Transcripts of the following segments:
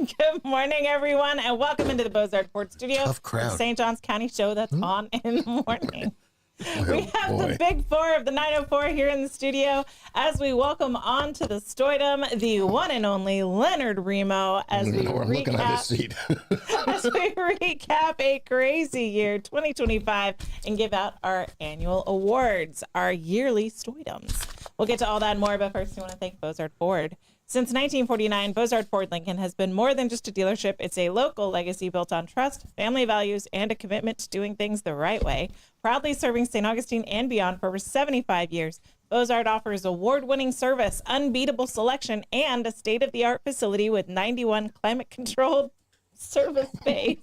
Good morning, everyone, and welcome into the Bozard Ford Studio. Tough crowd. St. John's County show that's on in the morning. We have boy. the big four of the 904 here in the studio as we welcome onto the Stoidum the one and only Leonard Remo as we I'm looking at his seat. as we recap a crazy year 2025 and give out our annual awards, our yearly Stoidums. We'll get to all that and more, but first we want to thank Bozard Ford. Since 1949, Bozard Ford Lincoln has been more than just a dealership. It's a local legacy built on trust, family values, and a commitment to doing things the right way. Proudly serving St. Augustine and beyond for over 75 years, Bozard offers award-winning service, unbeatable selection, and a state-of-the-art facility with 91 climate-controlled service space,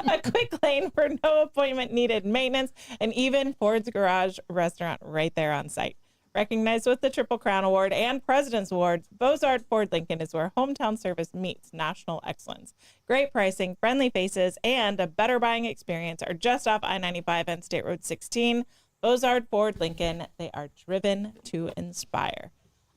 a quick lane for no appointment needed maintenance, and even Ford's Garage restaurant right there on site. Recognized with the Triple Crown Award and President's Awards, Bozard Ford Lincoln is where hometown service meets national excellence. Great pricing, friendly faces, and a better buying experience are just off I-95 and State Road 16. Bozard Ford Lincoln, they are driven to inspire.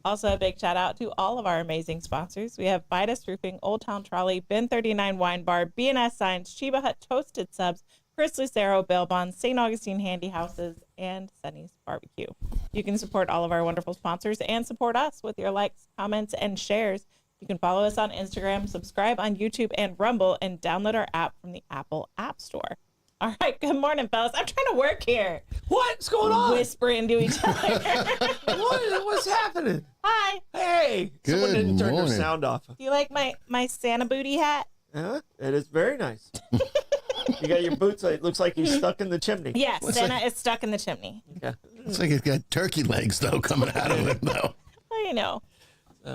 Also, a big shout out to all of our amazing sponsors. We have Vitus Roofing, Old Town Trolley, Bin 39 Wine Bar, B&S Signs, Chiba Hut Toasted Subs, Chris Lucero Bail Bonds, St. Augustine Handy Houses, and Sunny's Barbecue. You can support all of our wonderful sponsors and support us with your likes, comments, and shares. You can follow us on Instagram, subscribe on YouTube and Rumble, and download our app from the Apple App Store. All right, good morning, fellas. I'm trying to work here. What's going on? Whispering to each other. What's happening? Hi. Hey, Good someone didn't turn their morning. sound off. Do you like my Santa booty hat? Huh? It is very nice. You got your boots. It looks like he's stuck in the chimney. Yes, Santa is stuck in the chimney. Yeah. It's like it's got turkey legs, though, coming out of it, though. Well, you know,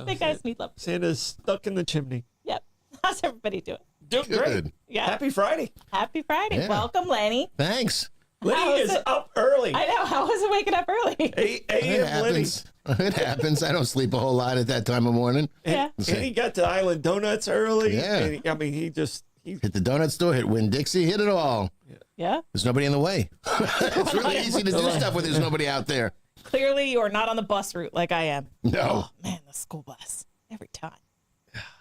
big guys need love. Santa's stuck in the chimney. Yep. How's everybody doing? Doing Good. great. Yeah. Happy Friday. Happy Friday. Yeah. Welcome, Lenny. Thanks. Lenny How is is it? up early. I know. How was it waking up early? 8 It a.m. Lenny. happens. It happens. I don't sleep a whole lot at that time of morning. Yeah. And he got to Island Donuts early. Yeah. And he Hit the donut store, hit Winn-Dixie, hit it all. Yeah. There's nobody in the way. It's really easy to do stuff when there's nobody out there. Clearly, you are not on the bus route like I am. No. Oh, man, the school bus. Every time.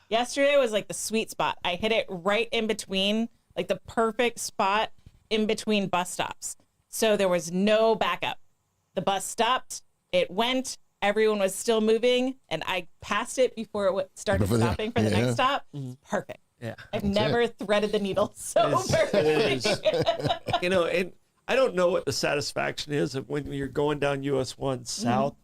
Yesterday was like the sweet spot. I hit it right in between, like the perfect spot in between bus stops. So there was no backup. The bus stopped. It went. Everyone was still moving. And I passed it before it started Before the- stopping for the yeah. next stop. It's perfect. Yeah. I've never threaded the needle so It perfectly. is. And I don't know what the satisfaction is of when you're going down US 1 south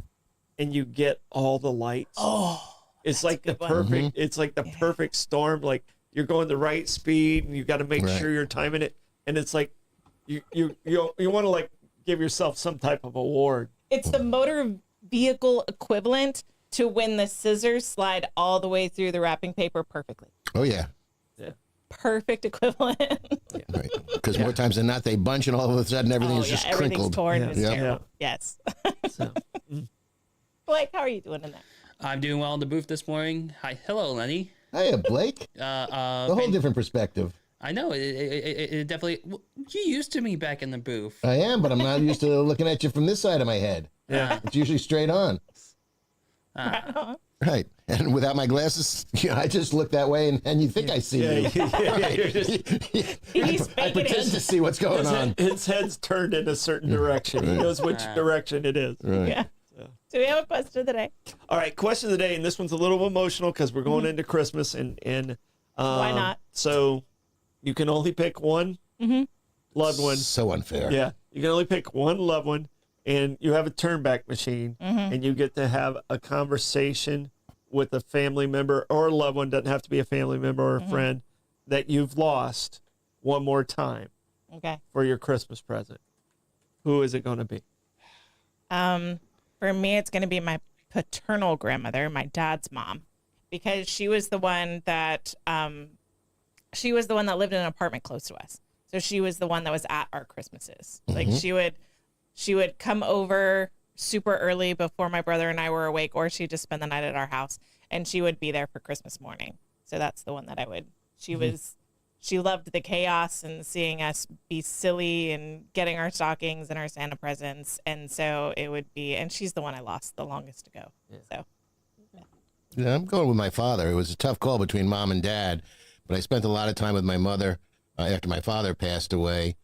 and you get all the lights. Oh, it's like the good one. perfect. It's like the perfect storm. Like you're going the right speed, and you got to make Right. sure you're timing it. And it's like you want to like give yourself some type of award. It's the motor vehicle equivalent to when the scissors slide all the way through the wrapping paper perfectly. Oh, yeah. Yeah. Perfect equivalent. Right. Because more times than not, they bunch and all of a sudden everything is just everything's crinkled. torn. Yeah. It's Yeah. terrible. Yes. So Blake, how are you doing in there? I'm doing well in the booth this morning. Hi, hello, Lenny. Hey, Blake. A whole different perspective. I know it definitely. Well, you used to me back in the booth. I am, but I'm not used to looking at you from this side of my head. yeah. It's usually straight on. Right. And without my glasses, I just look that way and you think I see you. You're just- He's I faking pretend to it. see what's going on. his head's turned in a certain direction. He knows which direction it is. Right. Yeah. Do we have a question of the day? All right, question of the day, and this one's a little emotional because we're going into Christmas, and Why not? So you can only pick one loved one. So unfair. Yeah, you can only pick one loved one, and you have a turn back machine, and you get to have a conversation with a family member or a loved one. Doesn't have to be a family member or a friend that you've lost one more time Okay. for your Christmas present. Who is it going to be? For me, it's going to be my paternal grandmother, my dad's mom, because she was the one that lived in an apartment close to us. So she was the one that was at our Christmases. Like she would come over super early before my brother and I were awake, or she'd just spend the night at our house, and she would be there for Christmas morning. So that's the one that I would. She loved the chaos and seeing us be silly and getting our stockings and our Santa presents. And so it would be, and she's the one I lost the longest ago. So Yeah, I'm going with my father. It was a tough call between mom and dad, but I spent a lot of time with my mother after my father passed away.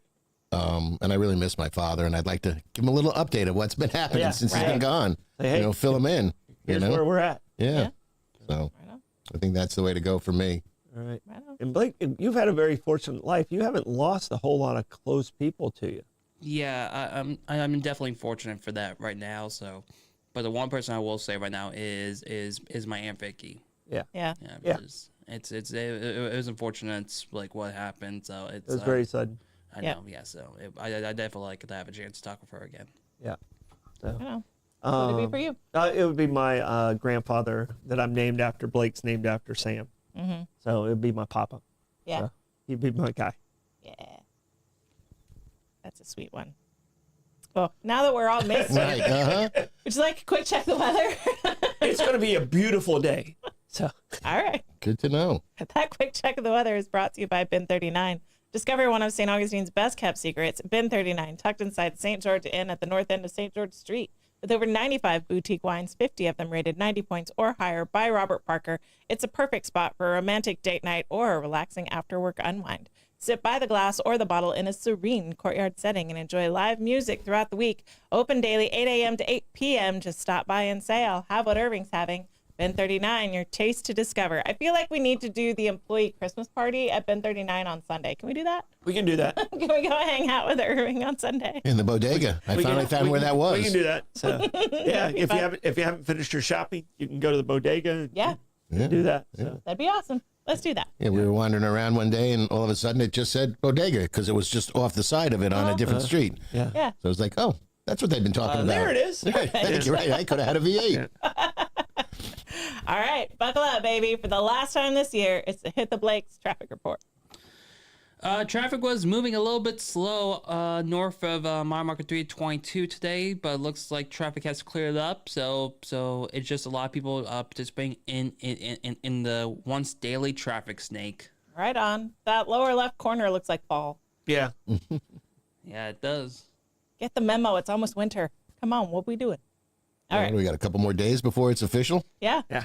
And I really miss my father, and I'd like to give him a little update of what's been happening Yeah, since he's right. been gone. Say, hey, Fill him in. Here's where we're at. Yeah. So Right on. I think that's the way to go for me. All right. Right on. And Blake, you've had a very fortunate life. You haven't lost a whole lot of close people to you. Yeah, I'm definitely fortunate for that right now. So, but the one person I will say right now is my Aunt Vicky. Yeah. Yeah. Yeah, Yeah. because it was unfortunate like what happened. So It it's was very sudden. I Yeah. know, yeah. So I definitely like to have a chance to talk with her again. Yeah. Right on. What would it be for you? It would be my grandfather that I'm named after. Blake's named after Sam. Mm-hmm. So it would be my papa. Yeah. So he'd be my guy. Yeah. That's a sweet one. Well, now that we're all mixed, Right. would you like a quick check of the weather? It's going to be a beautiful day. So All right. Good to know. That quick check of the weather is brought to you by Bin 39. Discover one of St. Augustine's best kept secrets, Bin 39, tucked inside St. George Inn at the north end of St. George Street. With over 95 boutique wines, 50 of them rated 90 points or higher by Robert Parker, it's a perfect spot for a romantic date night or a relaxing after-work unwind. Sit by the glass or the bottle in a serene courtyard setting and enjoy live music throughout the week. Open daily 8 a.m. to 8 p.m. Just stop by and say, I'll have what Irving's having. Ben 39, your taste to discover. I feel like we need to do the employee Christmas party at Ben 39 on Sunday. Can we do that? we can do that. Can we go hang out with Irving on Sunday? In the bodega. I finally found where that was. We can do that. So yeah, be if fun. you haven't finished your shopping, you can go to the bodega and Yeah, do that. So. that'd be awesome. Let's do that. Yeah, we were wandering around one day, and all of a sudden it just said bodega because it was just off the side of it on a different street. Yeah. Yeah. So I was like, oh, that's what they've been talking about. There it is. Right, thank you. Right, I could have had a V8. All right, buckle up, baby. For the last time this year, it's the Hit the Blake's traffic report. Traffic was moving a little bit slow north of Mile Marker 322 today, but it looks like traffic has cleared up. So it's just a lot of people participating in the once daily traffic snake. Right on. That lower left corner looks like fall. Yeah. Yeah, it does. Get the memo. It's almost winter. Come on, what we doing? All right. We got a couple more days before it's official. Yeah. Yeah.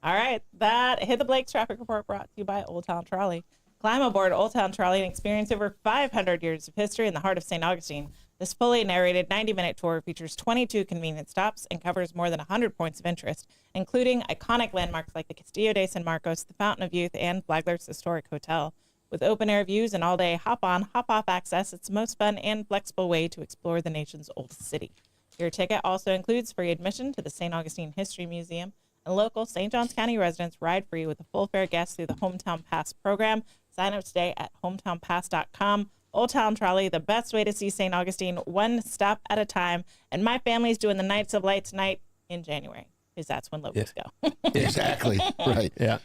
All right. That Hit the Blake's traffic report brought to you by Old Town Trolley. Climb aboard Old Town Trolley and experience over 500 years of history in the heart of St. Augustine. This fully narrated 90-minute tour features 22 convenient stops and covers more than 100 points of interest, including iconic landmarks like the Castillo de San Marcos, the Fountain of Youth, and Flagler's Historic Hotel. With open-air views and all-day hop-on, hop-off access, it's the most fun and flexible way to explore the nation's oldest city. Your ticket also includes free admission to the St. Augustine History Museum, and local St. Johns County residents ride free with a full fare guest through the Hometown Pass program. Sign up today at hometownpass.com. Old Town Trolley, the best way to see St. Augustine, one stop at a time. And my family's doing the Nights of Light tonight in January, because that's when locals go. Exactly. Right. Yeah.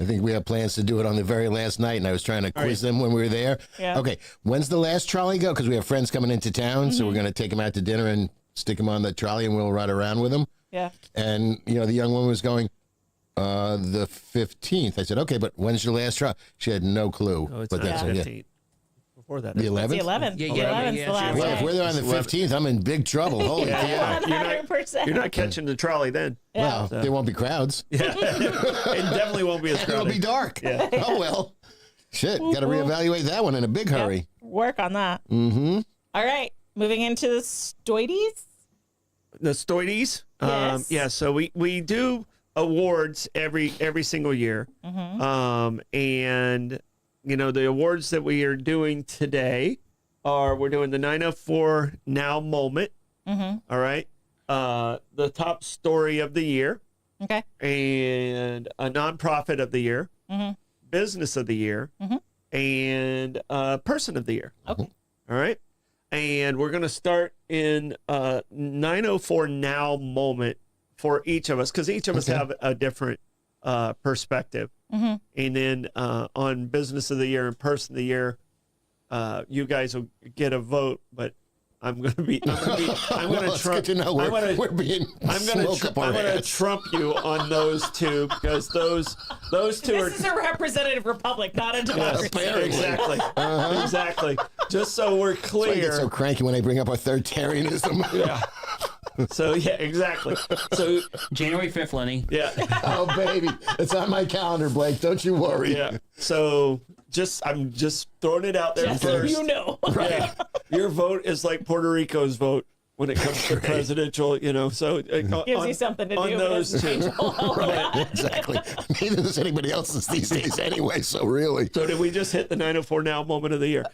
I think we have plans to do it on the very last night, and I was trying to quiz them when we were there. Yeah. Okay, when's the last trolley go? Because we have friends coming into town, so we're going to take them out to dinner and stick them on the trolley, and we'll ride around with them. Yeah. And, you know, the young woman was going, the 15th. I said, okay, but when's your last trolley? She had no clue. Oh, it's but not that's 15. Before that. The is- 11th? The 11th. Yeah, the yeah, 11th 's yeah, the last sure. Well, if day. we're there on the 15th, I'm in big trouble. Holy cow. Yeah. 100%. You're not catching the trolley then. Well, there won't be crowds. It definitely won't be as It'll be crowded. dark. Yeah. Oh, well. Shit, got to reevaluate that one in a big hurry. Work on that. Mm-hmm. All right. Moving into the Stoides. The Stoides. Yes. Yeah. So we do awards every single year. And you know the awards that we are doing today we're doing the 904 Now moment. All right. The top story of the year Okay. and a nonprofit of the year, business of the year, and person of the year. Okay. All right. And we're going to start in 904 Now moment for each of us, because each of us have a different perspective. And then on business of the year and person of the year, you guys will get a vote, but I'm going to Well, it's good to know we're being I'm gonna trump you on those two, because those two are This is a representative republic, not a democracy. apparently. exactly exactly. Just so we're I clear. get so cranky when I bring up authoritarianism. Yeah. So yeah, exactly. So January 5th, Lenny. yeah, Oh, baby. It's on my calendar, Blake. Don't you worry. yeah. So I'm just throwing it out there Just so first. you know. Yeah. Your vote is like Puerto Rico's vote when it comes to presidential, so Gives you something to do. on but those doesn't change a whole lot. Exactly. Neither does anybody else's these days anyway, so really. So did we just hit the 904 now moment of the year?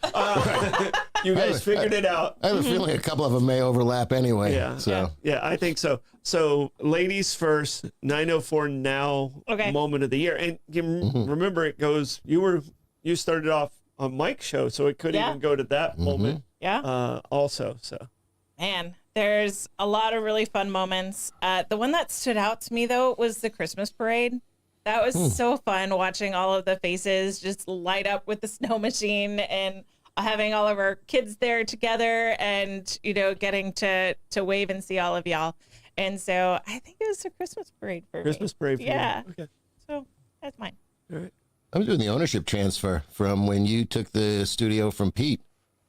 You guys figured it out. I have a feeling a couple of them may overlap anyway. Yeah. So, Yeah, I think so. So, ladies first, 904 now Okay. moment of the year. And you remember it goes, you started off on Mike's show, so it could Yeah. even go to that moment Yeah. also. So, Man, there's a lot of really fun moments. The one that stood out to me, though, was the Christmas parade. That was so fun watching all of the faces just light up with the snow machine and having all of our kids there together and, getting to wave and see all of y'all. And so I think it was the Christmas parade for Christmas me. parade for Yeah. you. Okay. So that's mine. All right. I'm doing the ownership transfer from when you took the studio from Pete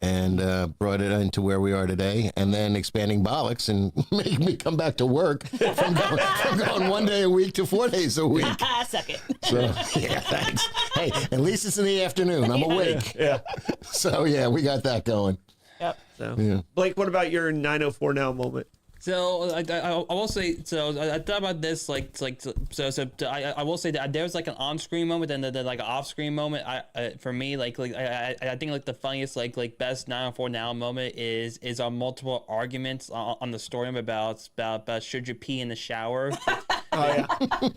and brought it into where we are today, and then expanding Bollocks and making me come back to work from going 1 day a week to 4 days a week. Suck it. So, yeah, thanks. Hey, at least it's in the afternoon. I'm awake. Yeah. So, yeah, we got that going. Yep. So, Yeah. Blake, what about your 904 now moment? So I will say, so I thought about this I will say that there's like an on-screen moment and then like an off-screen moment. For me, I think like the funniest like best 904 now moment is our multiple arguments on the story about should you pee in the shower. Oh yeah.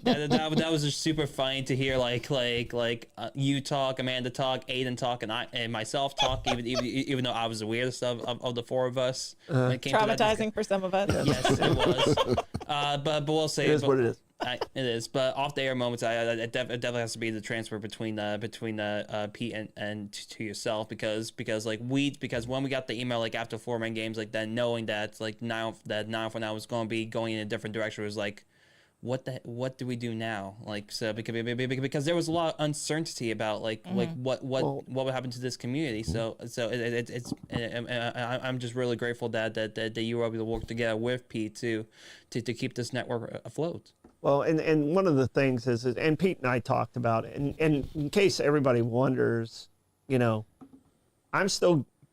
that was just super funny to hear you talk, Amanda talk, Aiden talk, and myself talk, even though I was the weirdest of the four of us. When it came to that Traumatizing for some of us. Yes, it was. But we'll say It is what it is. it is. But off the air moments, it definitely has to be the transfer between Pete and to yourself because when we got the email after 4-man games then knowing that now for now was going to be going in a different direction was what do we do now? Because there was a lot of uncertainty about what would happen to this community. So I'm just really grateful that you were able to work together with Pete to keep this network afloat. Well, and one of the things is and Pete and I talked about it, and in case everybody wonders,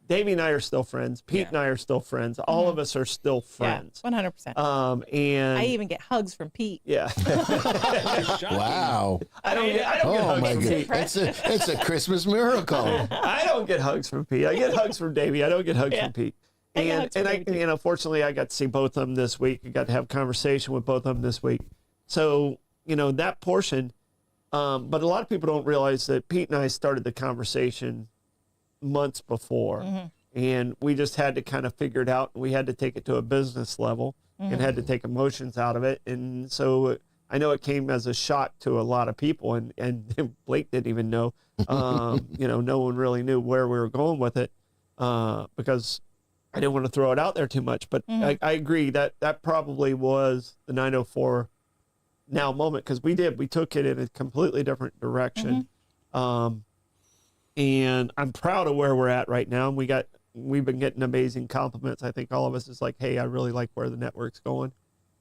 Davey and I are still friends. Pete and I are still friends. All of us are still friends. Yeah, 100%. And I even get hugs from Pete. yeah, Wow. I don't get Oh, hugs my from Pete. goodness. It's a Christmas miracle. I don't get hugs from Pete. I get hugs from Davey. I don't get hugs from Pete. I get And hugs from Davey, too. fortunately, I got to see both of them this week. I got to have a conversation with both of them this week. So that portion. But a lot of people don't realize that Pete and I started the conversation months before, and we just had to kind of figure it out. We had to take it to a business level and had to take emotions out of it. And so I know it came as a shock to a lot of people, and Blake didn't even know. No one really knew where we were going with it because I didn't want to throw it out there too much. But I agree that probably was the 904 now moment because we took it in a completely different direction. And I'm proud of where we're at right now. And we've been getting amazing compliments. I think all of us is hey, I really like where the network's going.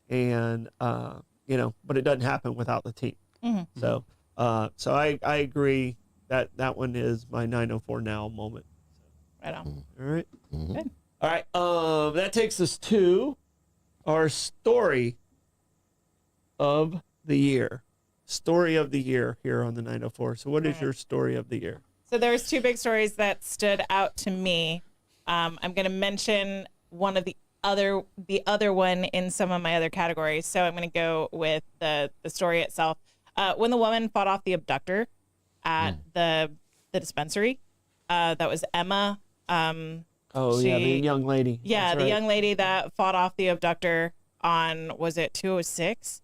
And, but it doesn't happen without the team. So I agree that one is my 904 now moment. Right on. All right. Good. All right. That takes us to our story of the year. Story of the year here on the 904. So what is your story of the year? So there's two big stories that stood out to me. I'm going to mention one of the other one in some of my other categories. So I'm going to go with the story itself. When the woman fought off the abductor at the dispensary, that was Emma. Oh, yeah, the young lady. Yeah, That's the right. young lady that fought off the abductor on, was it 206?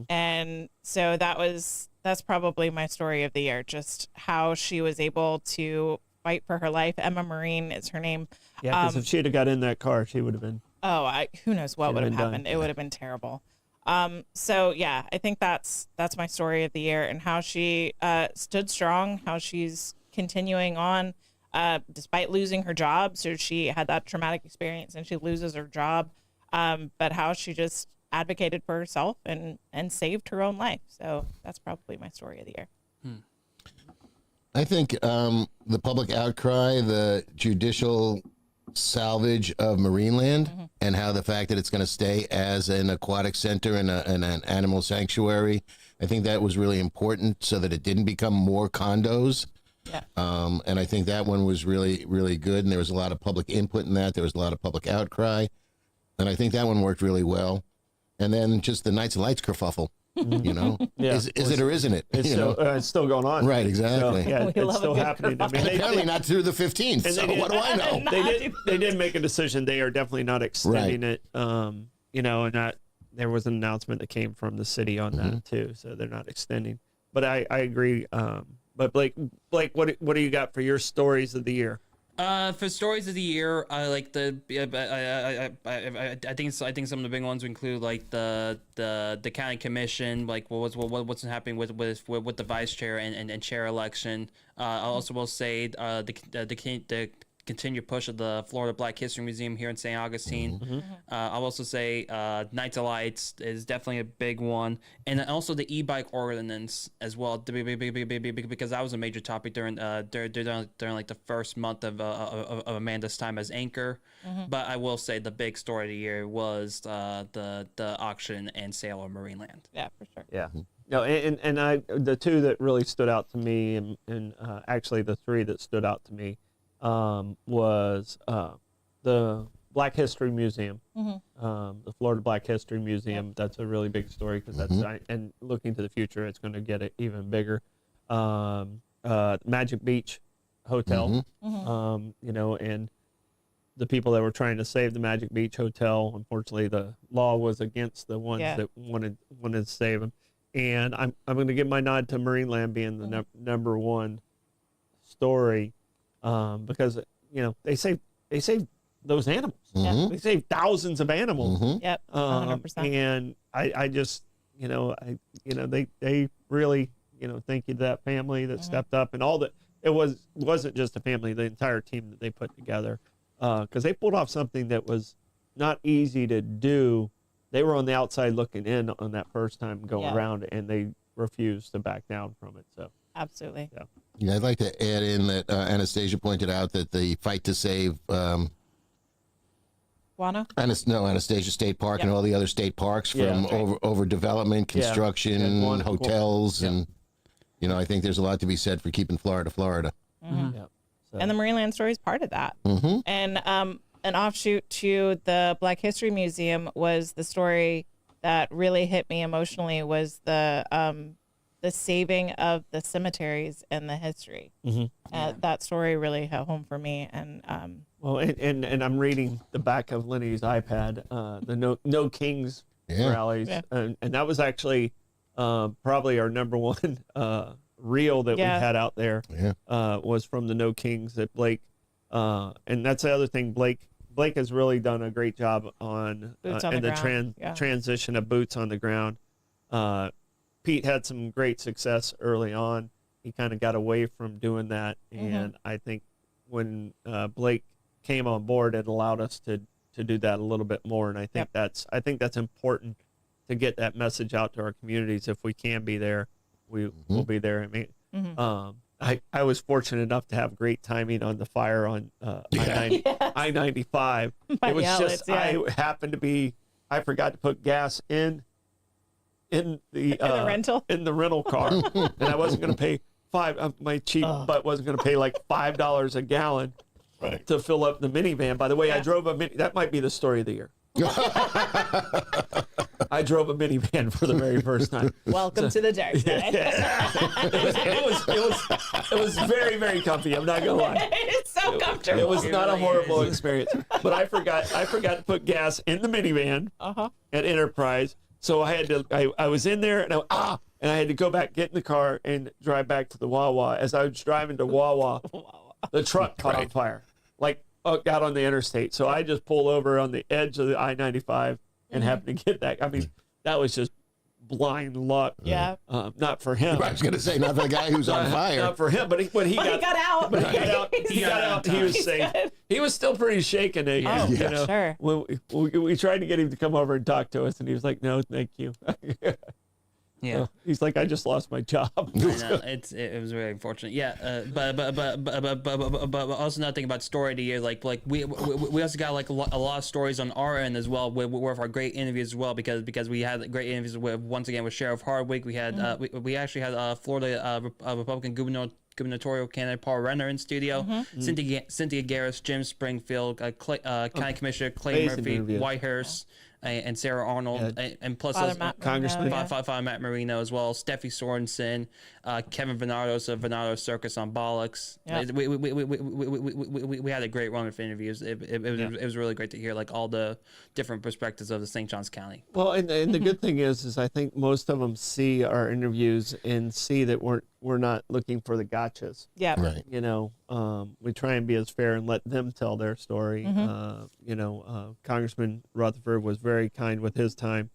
And so that's probably my story of the year, just how she was able to fight for her life. Emma Marine is her name. Yeah, because if she'd have got in that car, she would have been. Who knows what would have been done. happened. It would have been terrible. So yeah, I think that's my story of the year and how she stood strong, how she's continuing on despite losing her job. So she had that traumatic experience and she loses her job. but how she just advocated for herself and saved her own life. So that's probably my story of the year. I think the public outcry, the judicial salvage of Marineland, and how the fact that it's going to stay as an aquatic center and an animal sanctuary, I think that was really important so that it didn't become more condos. Yeah. And I think that one was really, really good. And there was a lot of public input in that. There was a lot of public outcry. And I think that one worked really well. And then just the Knights of Lights kerfuffle, you know, Yeah. is it or isn't it? It's You still, know? it's still going on. Right, exactly. So, yeah, We it's love a still good happening. I mean, Apparently not through the 15th. And they So did- what do I know? they did make a decision. They are definitely not extending it. You know, and that there was an announcement that came from the city on that too. So they're not extending. But I agree. But Blake, what do you got for your stories of the year? For stories of the year, I like the. I think some of the big ones would include like the county commission, like what's happening with the vice chair and chair election. I also will say the continued push of the Florida Black History Museum here in St. Augustine. I'll also say Knights of Lights is definitely a big one, and then also the e-bike ordinance as well, because that was a major topic during like the first month of Amanda's time as anchor. But I will say the big story of the year was the auction and sale of Marineland. Yeah, for sure. Yeah. No, and the two that really stood out to me, and actually the three that stood out to me, was the Black History Museum, the Florida Black History Museum. That's a really big story because that's and looking to the future, it's going to get it even bigger. Magic Beach Hotel, you know, and the people that were trying to save the Magic Beach Hotel, unfortunately, the law was against the ones that wanted to save them. And I'm going to give my nod to Marineland being the number one story. Because you know they save those animals. They save thousands of animals. Yep. 100%. And I just they really thank you to that family that stepped up and all that. Wasn't just a family, the entire team that they put together, because they pulled off something that was not easy to do. They were on the outside looking in on that first time going around, and they refused to back down from it. So Absolutely. Yeah, I'd like to add in that Anastasia pointed out that the fight to save Guano? Anastasia State Park and all the other state parks from overdevelopment, construction, And hotels, and I think there's a lot to be said for keeping Florida, Florida. yeah. So, And the Marineland story is part of that. And an offshoot to the Black History Museum was the story that really hit me emotionally was the saving of the cemeteries and the history. That story really hit home for me. And well, and I'm reading the back of Lenny's iPad, the No Kings rallies, and that was actually probably our number one reel that we had out there. Was from the No Kings that Blake, and that's the other thing. Blake has really done a great job on the transition of boots on the ground. Pete had some great success early on. He kind of got away from doing that, and I think when Blake came on board, it allowed us to do that a little bit more. And I think that's important to get that message out to our communities. If we can be there, we'll be there. I mean, I was fortunate enough to have great timing on the fire on I-95. It was just I forgot to put gas in the rental car, and I wasn't going to pay my cheap butt wasn't going to pay like $5 a gallon to fill up the minivan. By the way, I drove a mini. That might be the story of the year. I drove a minivan for the very first time. welcome to the dark side. It was very, very comfy. I'm not gonna lie. It's so comfortable. It was not a horrible experience, but I forgot to put gas in the minivan at Enterprise. So I had to. I was in there and I had to go back, get in the car, and drive back to the Wawa. As I was driving to Wawa, the truck caught on fire, out on the interstate. So I just pulled over on the edge of the I-95 and happened to get that. I mean, that was just blind luck. Yeah. Not for him. I was going to say, not the guy who's on fire. Not for him, but when he Well, he got out. But he got out. He got out. He was He's safe. good. He was still pretty shaken. Oh, you yeah, know, sure. when we tried to get him to come over and talk to us, and he was like, "No, thank you." Yeah. He's like, "I just lost my job." I know, it was very unfortunate. Yeah, but also another thing about story of the year, like we also got like a lot of stories on our end as well with our great interviews as well because we had great interviews once again with Sheriff Hardwick. We had we actually had Florida Republican gubernatorial candidate Paul Renner in studio, Cynthia Garris, Jim Springfield, County Commissioner Clay amazing Murphy, interview. Whitehurst. And Sarah Arnold, and plus Father Matt Congressman. Marino, yeah. Father Matt Marino as well, Steffi Sorensen, Kevin Venardos of Venardo Circus on Bollocks. Yeah. We had a great run of interviews. It was really great to hear like all the different perspectives of the St. Johns County. Well, and the good thing is I think most of them see our interviews and see that we're not looking for the gotchas. Yeah. Right. You know, we try and be as fair and let them tell their story. You know, Congressman Rutherford was very kind with his time.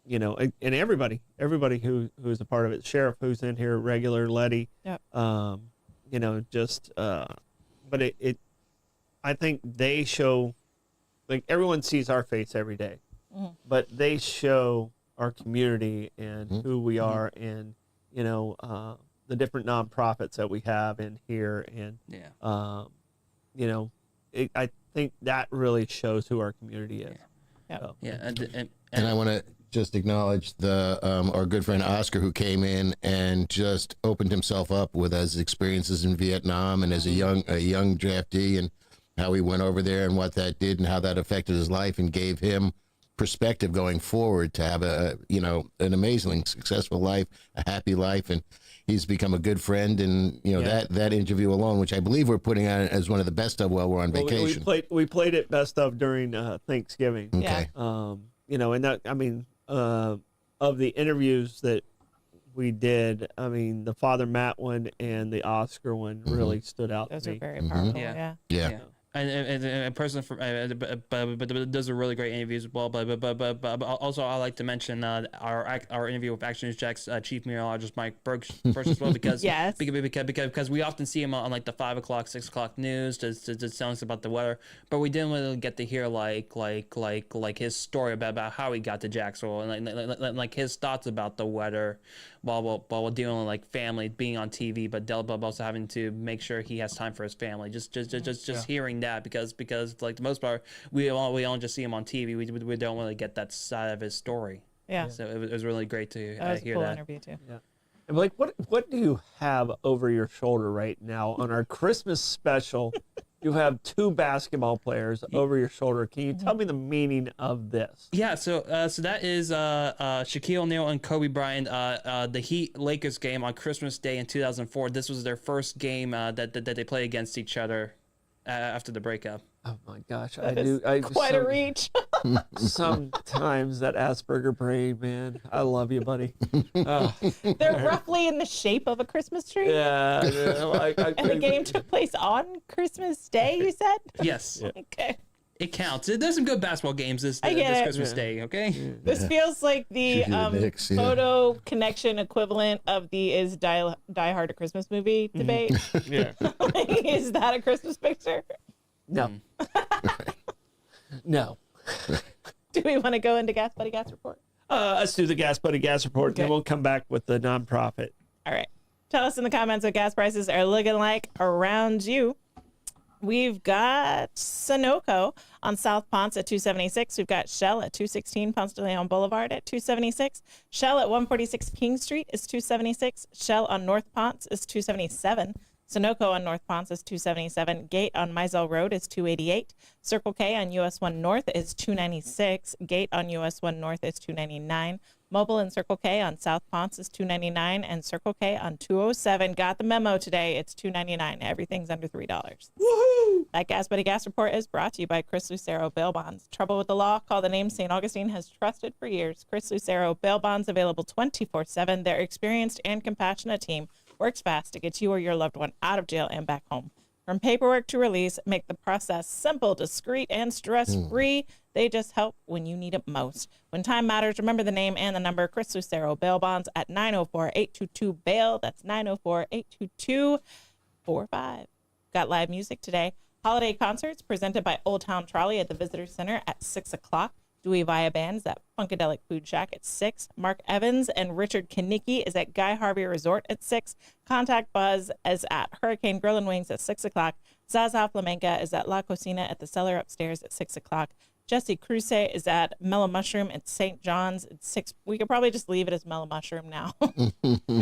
You know, and everybody who's a part of it, Sheriff who's in here regular, Letty. Yep. You know, just but I think they show, like, everyone sees our face every day, but they show our community and who we are, and you know, the different nonprofits that we have in here, and Yeah. you know, I think that really shows who our community is. Yeah. So, Yeah. And I want to just acknowledge our good friend Oscar, who came in and just opened himself up with his experiences in Vietnam and as a young draftee, and how he went over there and what that did and how that affected his life and gave him perspective going forward to have an amazing, successful life, a happy life. And he's become a good friend. And, that interview alone, which I believe we're putting on as one of the best of while we're on vacation. we played it best of during Thanksgiving. Okay. And that, I mean, of the interviews that we did, I mean, the Father Matt one and the Oscar one really stood out Those to are me. very powerful. Yeah. Yeah. Yeah. Yeah. And a person from, but those are really great interviews as well. But also I like to mention our interview with Action News Jack's chief meteorologist Mike Burks first as well, because Yes. because we often see him on like the 5 o'clock, 6 o'clock news to tell us about the weather, but we didn't really get to hear like his story about how he got to Jacksonville and like his thoughts about the weather while dealing with like family, being on TV, but also having to make sure he has time for his family. Just hearing that, because like the most part we only just see him on TV. We don't really get that side of his story. Yeah. So it was really great to That was a hear cool that. interview too. And like, what do you have over your shoulder right now on our Christmas special? You have 2 basketball players over your shoulder. Can you tell me the meaning of this? Yeah, so that is Shaquille O'Neal and Kobe Bryant, the Heat Lakers game on Christmas Day in 2004. This was their first game that they played against each other after the breakup. Oh my gosh, Quite a reach. Sometimes that Asperger brain, man. I love you, buddy. They're roughly in the shape of a Christmas tree. Yeah. And the game took place on Christmas Day, you said? Yes, Okay. it counts. There's some good basketball games this I get it. Christmas Day. Okay. This feels like the Should be the Knicks, yeah. photo connection equivalent of the is Die Hard a Christmas movie debate. Yeah. Like, is that a Christmas picture? No. No. Do we want to go into Gas Buddy Gas Report? Let's do the Gas Buddy Gas Report, Okay. then we'll come back with the nonprofit. All right. Tell us in the comments what gas prices are looking like around you. We've got Sunoco on South Ponce at $2.76. We've got Shell at $2.16. Ponce de Leon Boulevard at $2.76. Shell at 146 King Street is $2.76. Shell on North Ponce is $2.77. Sunoco on North Ponce is $2.77. Gate on Mizell Road is $2.88. Circle K on US 1 North is $2.96. Gate on US 1 North is $2.99. Mobile and Circle K on South Ponce is $2.99, and Circle K on 207. Got the memo today. It's $2.99. Everything's under $3. Woohoo! That Gas Buddy Gas Report is brought to you by Chris Lucero Bail Bonds. Trouble with the law? Call the name St. Augustine has trusted for years. Chris Lucero Bail Bonds, available 24/7. Their experienced and compassionate team works fast to get you or your loved one out of jail and back home. From paperwork to release, make the process simple, discreet, and stress-free. They just help when you need it most. When time matters, remember the name and the number. Chris Lucero, bail bonds at 904-822-BAIL. That's 904-822-45. Got live music today. Holiday concerts presented by Old Town Trolley at the Visitor Center at 6 o'clock. Dewey Via Bands at Funkadelic Food Shack at 6. Mark Evans and Richard Kanicki is at Guy Harvey Resort at 6. Contact Buzz is at Hurricane Grill and Wings at 6 o'clock. Zaza Flamenca is at La Cocina at the cellar upstairs at 6 o'clock. Jesse Cruce is at Mellow Mushroom at St. John's at 6. We could probably just leave it as Mellow Mushroom now.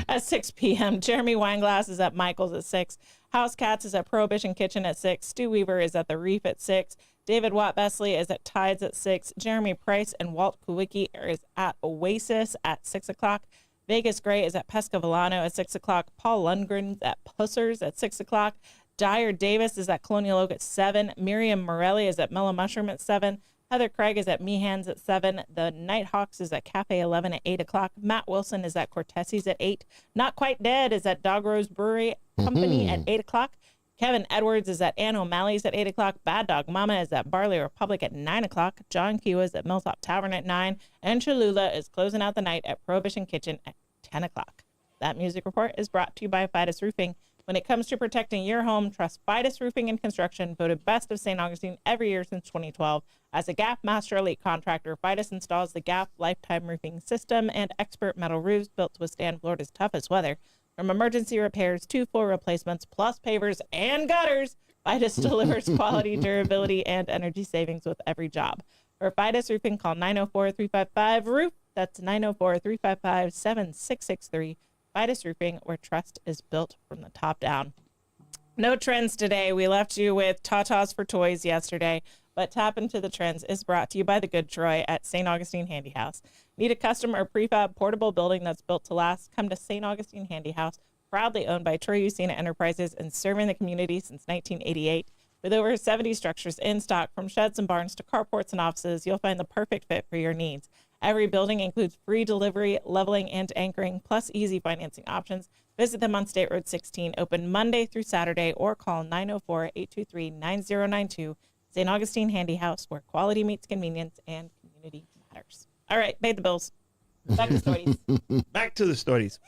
At 6 p.m. Jeremy Weinglass is at Michael's at 6. House Cats is at Prohibition Kitchen at 6. Stu Weaver is at The Reef at 6. David Watt Besley is at Tides at 6. Jeremy Price and Walt Kowicki is at Oasis at 6 o'clock. Vegas Gray is at Pesca Villano at 6 o'clock. Paul Lundgren's at Pussers at 6 o'clock. Dyer Davis is at Colonial Oak at 7. Miriam Morelli is at Mellow Mushroom at 7. Heather Craig is at Meehan's at 7. The Nighthawks is at Cafe 11 at 8 o'clock. Matt Wilson is at Cortesi's at 8. Not Quite Dead is at Dog Rose Brewery Company at 8 o'clock. Kevin Edwards is at Ann O'Malley's at 8 o'clock. Bad Dog Mama is at Barley Republic at 9 o'clock. John Kiwa is at Milltop Tavern at 9. And Cholula is closing out the night at Prohibition Kitchen at 10 o'clock. That music report is brought to you by Fidus Roofing. When it comes to protecting your home, trust Fidus Roofing and Construction, voted best of St. Augustine every year since 2012. As a GAF Master Elite contractor, Fidus installs the GAF Lifetime Roofing System and expert metal roofs built to withstand Florida's toughest weather. From emergency repairs to full replacements, plus pavers and gutters, Fidus delivers quality, durability, and energy savings with every job. For Fidus Roofing, call 904-355-ROOF. That's 904-355-7663. Fidus Roofing, where trust is built from the top down. No trends today. We left you with Tatas for Toys yesterday, but Tap Into the Trends is brought to you by the Good Troy at St. Augustine Handy House. Need a custom or prefab portable building that's built to last? Come to St. Augustine Handy House, proudly owned by Troy Usina Enterprises and serving the community since 1988. With over 70 structures in stock, from sheds and barns to carports and offices, you'll find the perfect fit for your needs. Every building includes free delivery, leveling, and anchoring, plus easy financing options. Visit them on State Road 16, open Monday through Saturday, or call 904-823-9092. St. Augustine Handy House, where quality meets convenience and community matters. All right, pay the bills. Back to stories. Back to the stories.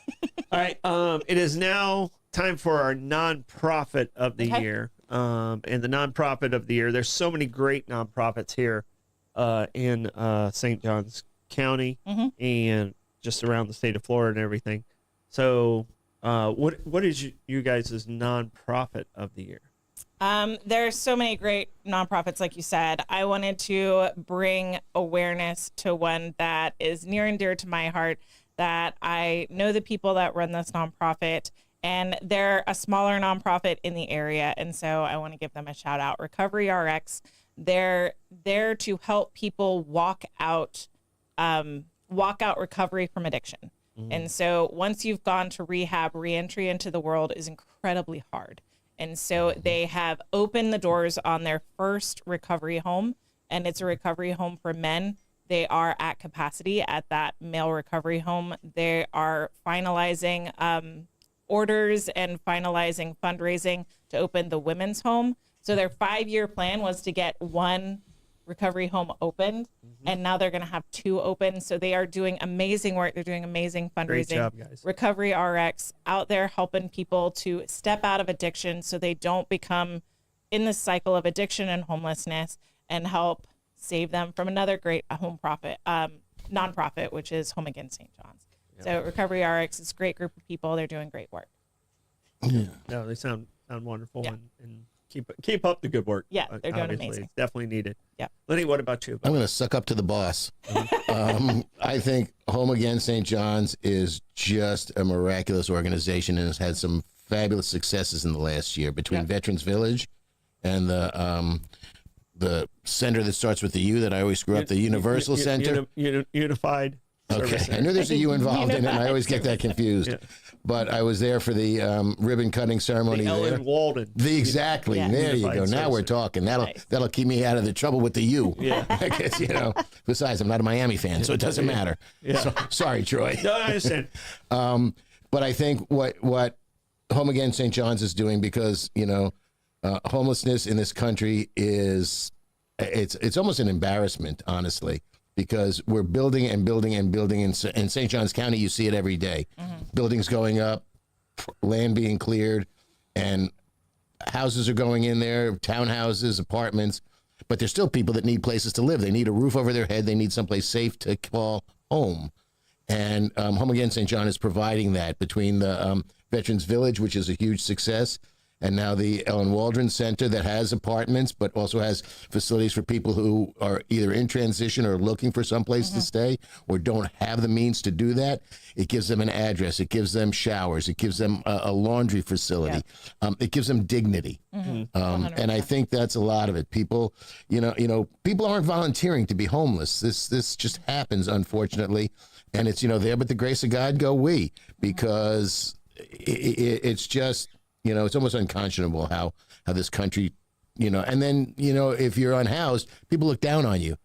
All right. It is now time for our nonprofit of the year. And the nonprofit of the year, there's so many great nonprofits here in St. Johns County and just around the state of Florida and everything. So what is you guys' nonprofit of the year? There's so many great nonprofits, like you said. I wanted to bring awareness to one that is near and dear to my heart, that I know the people that run this nonprofit, and they're a smaller nonprofit in the area. And so I want to give them a shout out. Recovery RX. They're there to help people walk out recovery from addiction. And so once you've gone to rehab, reentry into the world is incredibly hard. And so they have opened the doors on their first recovery home, and it's a recovery home for men. They are at capacity at that male recovery home. They are finalizing orders and finalizing fundraising to open the women's home. So their 5-year plan was to get one recovery home opened, and now they're going to have 2 open. So they are doing amazing work. They're doing amazing fundraising. Great job, guys. Recovery RX out there helping people to step out of addiction so they don't become in the cycle of addiction and homelessness, and help save them from another great nonprofit, which is Home Again St. John's. Yep. So Recovery RX is a great group of people. They're doing great work. Yeah. No, they sound wonderful, and keep up the good work. Yeah, they're doing obviously. amazing. It's definitely needed. Yeah. Lenny, what about you? I'm going to suck up to the boss. I think Home Again St. John's is just a miraculous organization and has had some fabulous successes in the last year between Veterans Village and the center that starts with the U that I always screw up, the Universal Center. Unified. Okay, I knew there's a U involved in it, and I always get that confused. Yeah. But I was there for the ribbon cutting ceremony. The Ellen Walden. Exactly. Yeah. There you go. Now we're talking. That'll keep me out of the trouble with the U. Yeah. I guess, besides, I'm not a Miami fan, so it doesn't matter. Yeah. So, sorry, Troy. No, I understand. But I think what Home Again St. John's is doing, because, homelessness in this country is it's almost an embarrassment, honestly, because we're building and building and building. In St. Johns County, you see it every day. Buildings going up, land being cleared, and houses are going in there, townhouses, apartments. But there's still people that need places to live. They need a roof over their head. They need someplace safe to call home. And Home Again St. John is providing that between the Veterans Village, which is a huge success, and now the Ellen Waldron Center that has apartments, but also has facilities for people who are either in transition or looking for someplace to stay or don't have the means to do that. It gives them an address. It gives them showers. It gives them a laundry facility. It gives them dignity. And I think that's a lot of it. People, people aren't volunteering to be homeless. This just happens, unfortunately. And it's, there, but the grace of God go we, because it's just, it's almost unconscionable how this country, and then, if you're unhoused, people look down on you.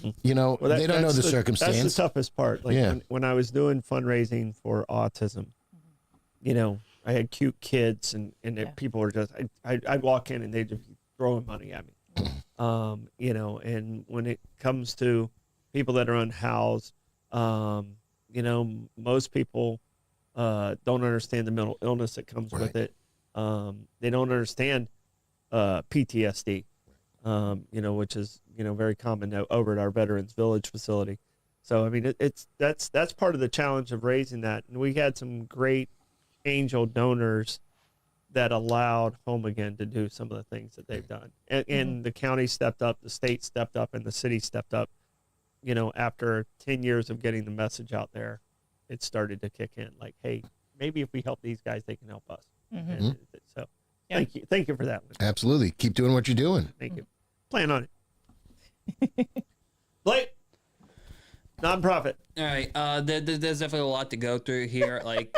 They don't know the circumstance. That's the toughest part. Like when I was doing fundraising for autism, I had cute kids and people were just, I'd walk in and they'd just be throwing money at me. And when it comes to people that are unhoused, most people don't understand the mental illness that comes with it. They don't understand PTSD, which is very common now over at our Veterans Village facility. So I mean, that's part of the challenge of raising that. And we had some great angel donors that allowed Home Again to do some of the things that they've done. And the county stepped up, the state stepped up, and the city stepped up. After 10 years of getting the message out there, it started to kick in. Like, hey, maybe if we help these guys, they can help us. And so, thank you for that one. Absolutely, keep doing what you're doing. Thank you. Plan on it. Blake, nonprofit. All right. There's definitely a lot to go through here. Like,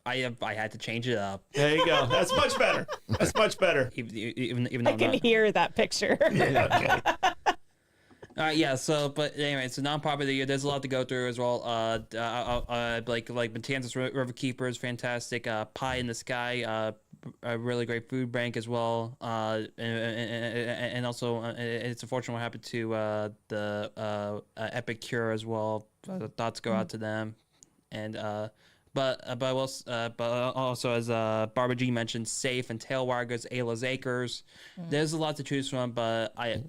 I had to change it up. There you go. That's much better. That's much better. Even though I can hear that picture. Yeah. So, but anyway, it's a nonprofit of the year. There's a lot to go through as well. Like Matanzas River Keepers, fantastic. Pie in the Sky, a really great food bank as well. And also, it's unfortunate what happened to the Epic Cure as well. Thoughts go out to them, and but also as Barbara G mentioned, Safe and Tailwagers, Ayla's Acres. There's a lot to choose from, but I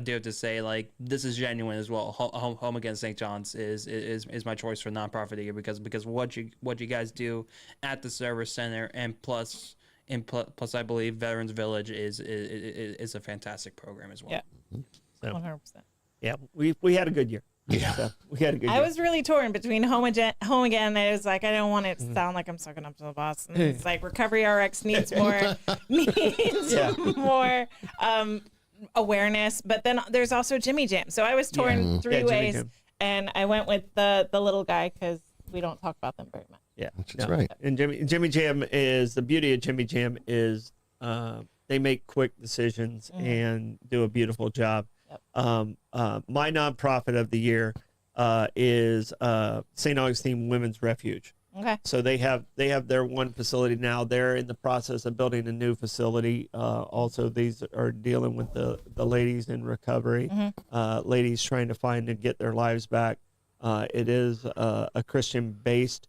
do have to say, like, this is genuine as well. Home Again St. John's is my choice for nonprofit of the year because what you guys do at the service center, and plus I believe Veterans Village is a fantastic program as well. Yeah, So, 100%. yeah, we had a good year. Yeah. So we had a good year. I was really torn between Home Again. I was like, I don't want it to sound like I'm sucking up to the boss. And it's like Recovery RX needs more more awareness. But then there's also Jimmy Jam. So I was torn three Jimmy ways, Jam. and I went with the little guy because we don't talk about them very much. Yeah, That's right. And Jimmy Jam is the beauty of Jimmy Jam is they make quick decisions and do a beautiful job. Yep. My nonprofit of the year is St. Augustine Women's Refuge. Okay. So they have their one facility now. They're in the process of building a new facility. Also, these are dealing with the ladies in recovery, ladies trying to find and get their lives back. It is a Christian-based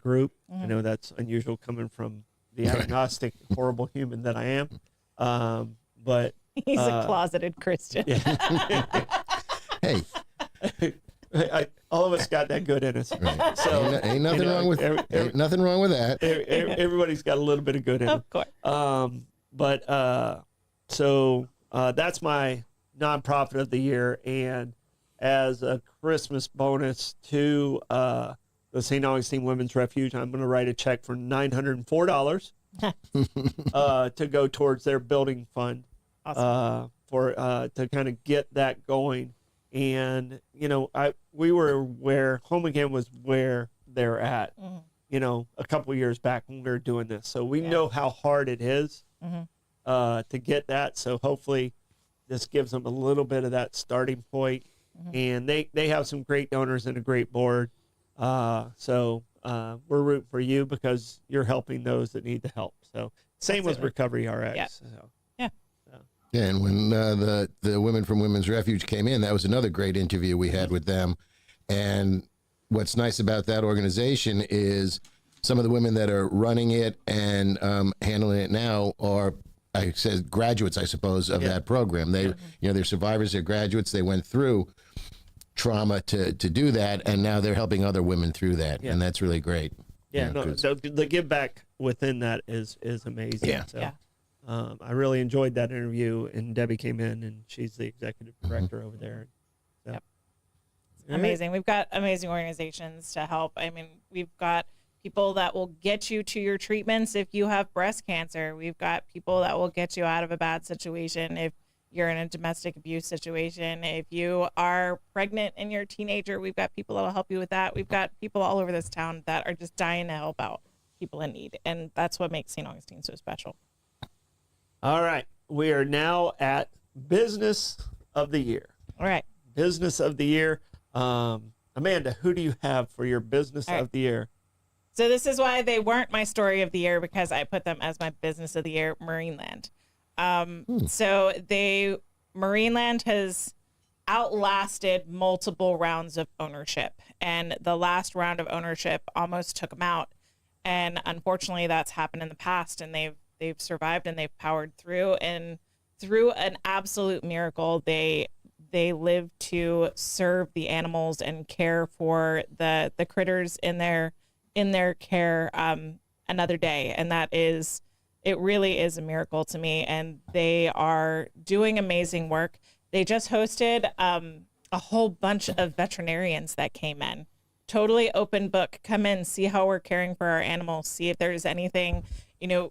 group. I know that's unusual coming from the agnostic, horrible human that I am. But He's a closeted Christian. Hey, all of us got that good in us. right. So ain't nothing wrong with ain't nothing wrong with that. everybody's got a little bit of good in Of them. course. So that's my nonprofit of the year, and as a Christmas bonus to the St. Augustine Women's Refuge, I'm going to write a check for $904 to go towards their building fund. Awesome. To kind of get that going. And we were where Home Again was where they're at a couple years back when we were doing this, so we know how hard it is to get that. So hopefully this gives them a little bit of that starting point. And they have some great donors and a great board, so we're rooting for you because you're helping those that need the help. So same with Recovery RX. Yeah. So. Yeah, and when the women from Women's Refuge came in, that was another great interview we had with them. And what's nice about that organization is some of the women that are running it and handling it now are, I said, graduates, I suppose, of that program. They, they're survivors, they're graduates. They went through trauma to do that, and now they're helping other women through that, and that's really great. Yeah, You know, 'cause- the give back within that is amazing. Yeah. So, Yeah. I really enjoyed that interview, and Debbie came in, and she's the executive director over there. So. Yep. All right. Amazing. We've got amazing organizations to help. I mean, we've got people that will get you to your treatments if you have breast cancer. We've got people that will get you out of a bad situation if you're in a domestic abuse situation. If you are pregnant and you're a teenager, we've got people that will help you with that. We've got people all over this town that are just dying to help out people in need. And that's what makes St. Augustine so special. All right, we are now at Business of the Year. All right. Business of the Year. Amanda, who do you have for your Business All right. of the Year? So this is why they weren't my story of the year, because I put them as my business of the year, Marineland. So Marineland has outlasted multiple rounds of ownership, and the last round of ownership almost took them out. And unfortunately, that's happened in the past, and they've survived and they've powered through. And through an absolute miracle, they live to serve the animals and care for the critters in their care another day. And it really is a miracle to me. And they are doing amazing work. They just hosted a whole bunch of veterinarians that came in. Totally open book. Come in, see how we're caring for our animals, see if there's anything,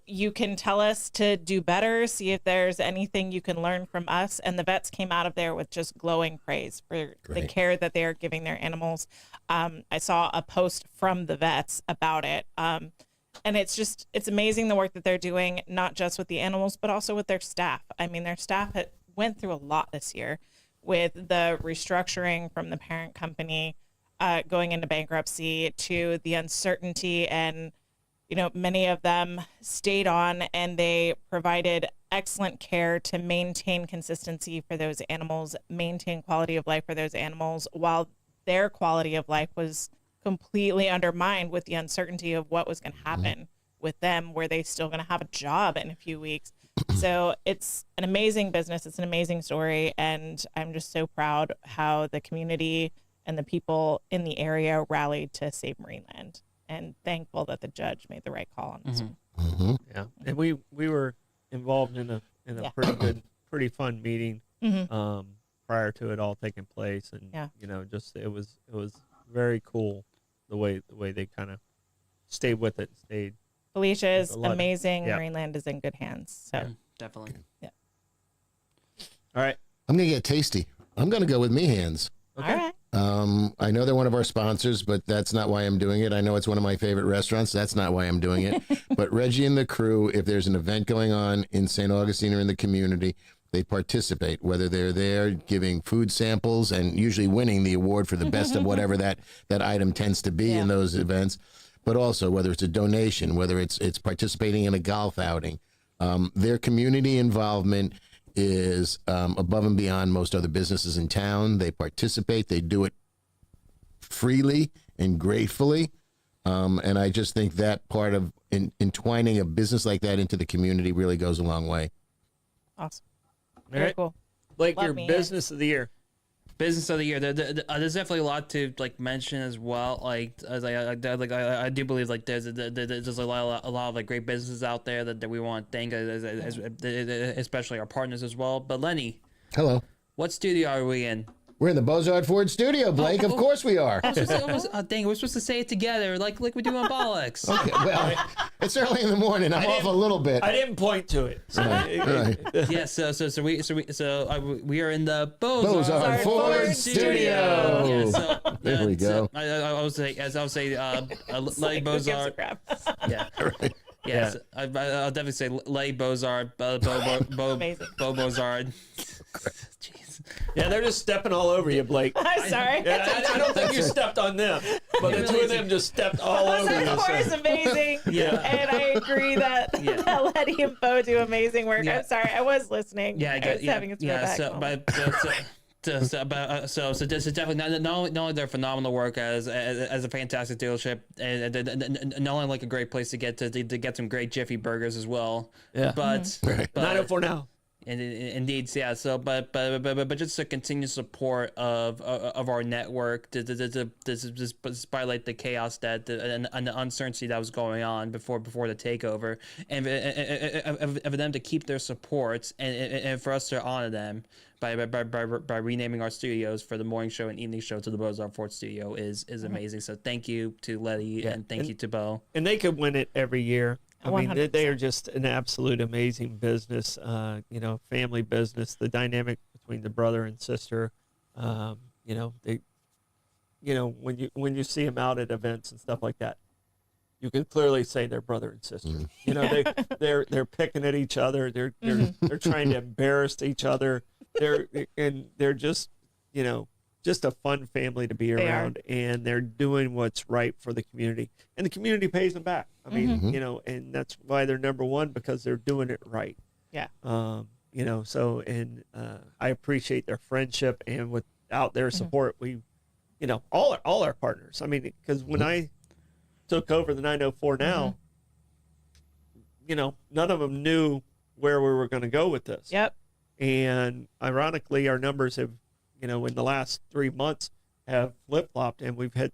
you can tell us to do better, see if there's anything you can learn from us. And the vets came out of there with just glowing praise for the care that they are giving their animals. I saw a post from the vets about it. And it's amazing the work that they're doing, not just with the animals, but also with their staff. I mean, their staff went through a lot this year with the restructuring from the parent company, going into bankruptcy, to the uncertainty. And, many of them stayed on and they provided excellent care to maintain consistency for those animals, maintain quality of life for those animals, while their quality of life was completely undermined with the uncertainty of what was going to happen with them. Were they still going to have a job in a few weeks? So it's an amazing business. It's an amazing story. And I'm just so proud how the community and the people in the area rallied to save Marineland, and thankful that the judge made the right call on this one. Yeah, and we were involved in a pretty fun meeting prior to it all taking place, and just it was very cool the way they kind of stayed with it. Felicia is a lot of- amazing. yeah. Marineland is in good hands. So Definitely. All right, I'm going to get tasty. I'm going to go with Me Hands. okay. all right. I know they're one of our sponsors, but that's not why I'm doing it. I know it's one of my favorite restaurants. That's not why I'm doing it. But Reggie and the crew, if there's an event going on in St. Augustine or in the community, they participate, whether they're there giving food samples and usually winning the award for the best of whatever that item tends to be in those events, but also whether it's a donation, whether it's participating in a golf outing. Their community involvement is above and beyond most other businesses in town. They participate. They do it freely and gratefully. And I just think that part of entwining a business like that into the community really goes a long way. Awesome. All Very right. cool. Blake, Love your Me Business of the Year. Business of the year. There's definitely a lot to mention as well. I do believe there's a lot of great businesses out there that we want to thank, especially our partners as well. But Lenny, Hello. what studio are we in? We're in the Bozard Ford studio, Blake. Of course we are. Dang, we're supposed to say it together like we do on Bollocks. Okay, well, it's early in the morning. I'm off a little bit. I didn't point to it. So Right. Yeah, we are in the Bozard Ford studio. Yeah, so, There we go. I would say Lenny Who gives a Bozard. crap? Yeah. Yes, I'll definitely say Lay Bozard, Bo Amazing. Bozard. yeah, they're just stepping all over you, Blake. I'm sorry. Yeah, I don't think you stepped on them. But the two of them just stepped all over Bozard you. Ford is amazing. Yeah. And I agree that, that Letty and Bo do amazing work. Yeah. I'm sorry, I was listening. Yeah, I was having a throwback so, moment. so this is definitely not only their phenomenal work as a fantastic dealership, and not only like a great place to get some great Jiffy burgers as well. Yeah. But, but 904 now. Indeed, yeah. So, but just a continued support of our network, despite like the chaos and the uncertainty that was going on before the takeover, and for them to keep their support and for us to honor them by renaming our studios for the morning show and evening show to the Bozard Ford Studio is amazing. So thank you to Letty and thank you to Bo. And they could win it every year. I mean, 100%. they are just an absolute amazing business, family business. The dynamic between the brother and sister, when you see them out at events and stuff like that, you can clearly say they're brother and sister. You know, they're picking at each other. They're trying to embarrass each other. They're just, just a fun family to be around, and they're doing what's right for the community, and the community pays them back. I mean, and that's why they're number one, because they're doing it right. Yeah. I appreciate their friendship, and without their support, we, all our partners. I mean, because when I took over the 904 now, none of them knew where we were going to go with this. Yep. And ironically, our numbers have, in the last 3 months have flip-flopped, and we've hit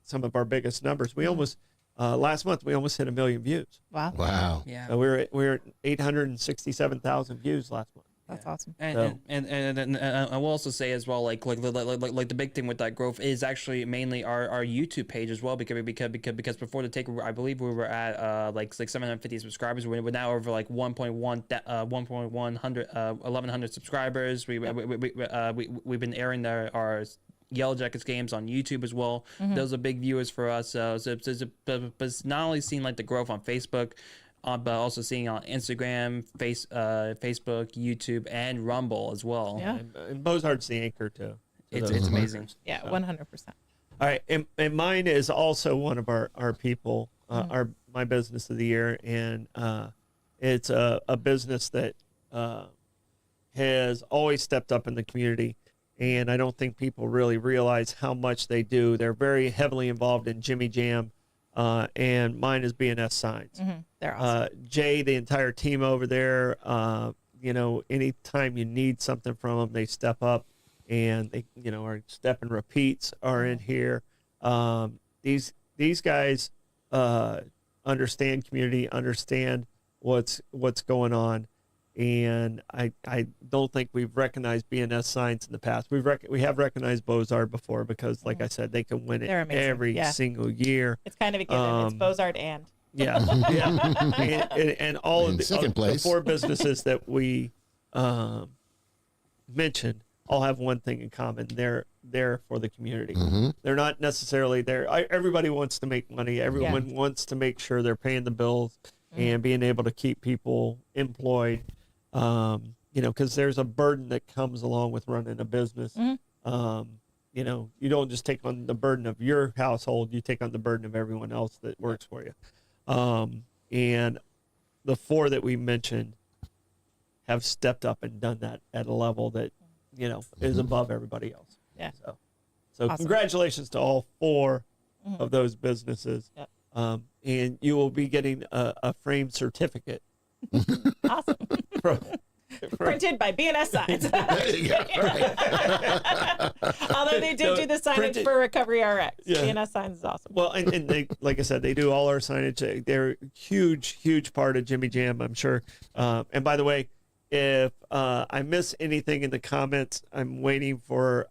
some of our biggest numbers. We almost, last month, we almost hit 1 million views. Wow. Wow. Yeah. So we're at 867,000 views last month. That's awesome. And I will also say as well, like the big thing with that growth is actually mainly our YouTube page as well, because before the takeover, I believe we were at like 750 subscribers. We're now over like 1,100 subscribers. We've been airing our Yellow Jackets games on YouTube as well. Those are big viewers for us. But it's not only seeing like the growth on Facebook, but also seeing on Instagram, Facebook, YouTube, and Rumble as well. Yeah. And Bozard's the anchor too. It's amazing. Yeah, 100%. All right, and mine is also one of our people, my business of the year, and it's a business that has always stepped up in the community, and I don't think people really realize how much they do. They're very heavily involved in Jimmy Jam, and mine is BNS Signs. They're awesome. Jay, the entire team over there, anytime you need something from them, they step up, and they, our step and repeats are in here. These guys understand community, understand what's going on, and I don't think we've recognized BNS Signs in the past. We have recognized Bozard before, because, like I said, they can win it They're amazing. every single year. It's kind of a given. It's Bozard and. Yeah, and all of the 4 businesses that we mentioned all have one thing in common: they're there for the community. They're not necessarily there. Everybody wants to make money. Everyone wants to make sure they're paying the bills and being able to keep people employed. Because there's a burden that comes along with running a business. You don't just take on the burden of your household; you take on the burden of everyone else that works for you. And the 4 that we mentioned have stepped up and done that at a level that, is above everybody else. Yeah. So Awesome. Congratulations to all 4 of those businesses. Yep. And you will be getting a framed certificate. Awesome. Printed by BNS Signs. Although they did do the signage printed. for Recovery RX. Yeah. BNS Signs is awesome. Well, and they, like I said, they do all our signage. They're a huge part of Jimmy Jam, I'm sure. And by the way, if I miss anything in the comments, I'm waiting for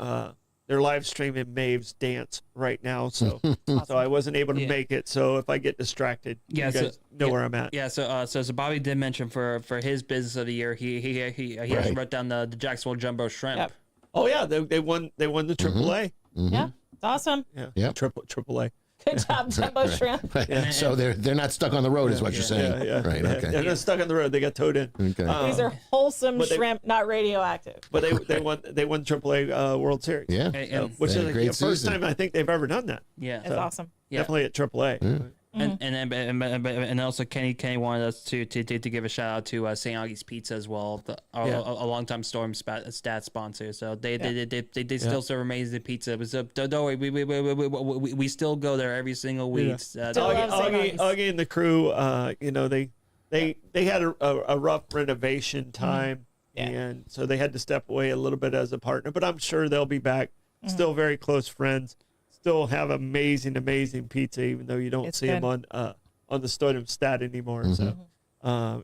they're live streaming Maeve's dance right now, so I wasn't able to make it. So if I get distracted, you guys know where I'm at. Yeah. So Bobby did mention for his business of the year, he actually wrote down the Jacksonville Jumbo Shrimp. Yep. Oh yeah, they won the AAA. Yeah, it's awesome. Yeah, Yep. AAA. Good job, Jumbo Shrimp. Right. So they're not stuck on the road, is what you're saying. Right. Yeah. Okay. They're not stuck on the road. They got towed in. Okay. These are wholesome But they- shrimp, not radioactive. But they won AAA World Series. Yeah. Which They is had a the great first season. time I think they've ever done that. Yeah. It's awesome. Yeah. Definitely at AAA. And also Kenny wanted us to give a shout out to St. Augie's Pizza as well, a longtime Storm stat sponsor. So they still serve amazing pizza. It was don't worry, we still go there every single week. Still love St. Augie's. Augie and the crew, they had a rough renovation time, Yeah. and so they had to step away a little bit as a partner. But I'm sure they'll be back. Still very close friends. Still have amazing pizza, even though you don't It's see good. them on the Stodium stat anymore. So,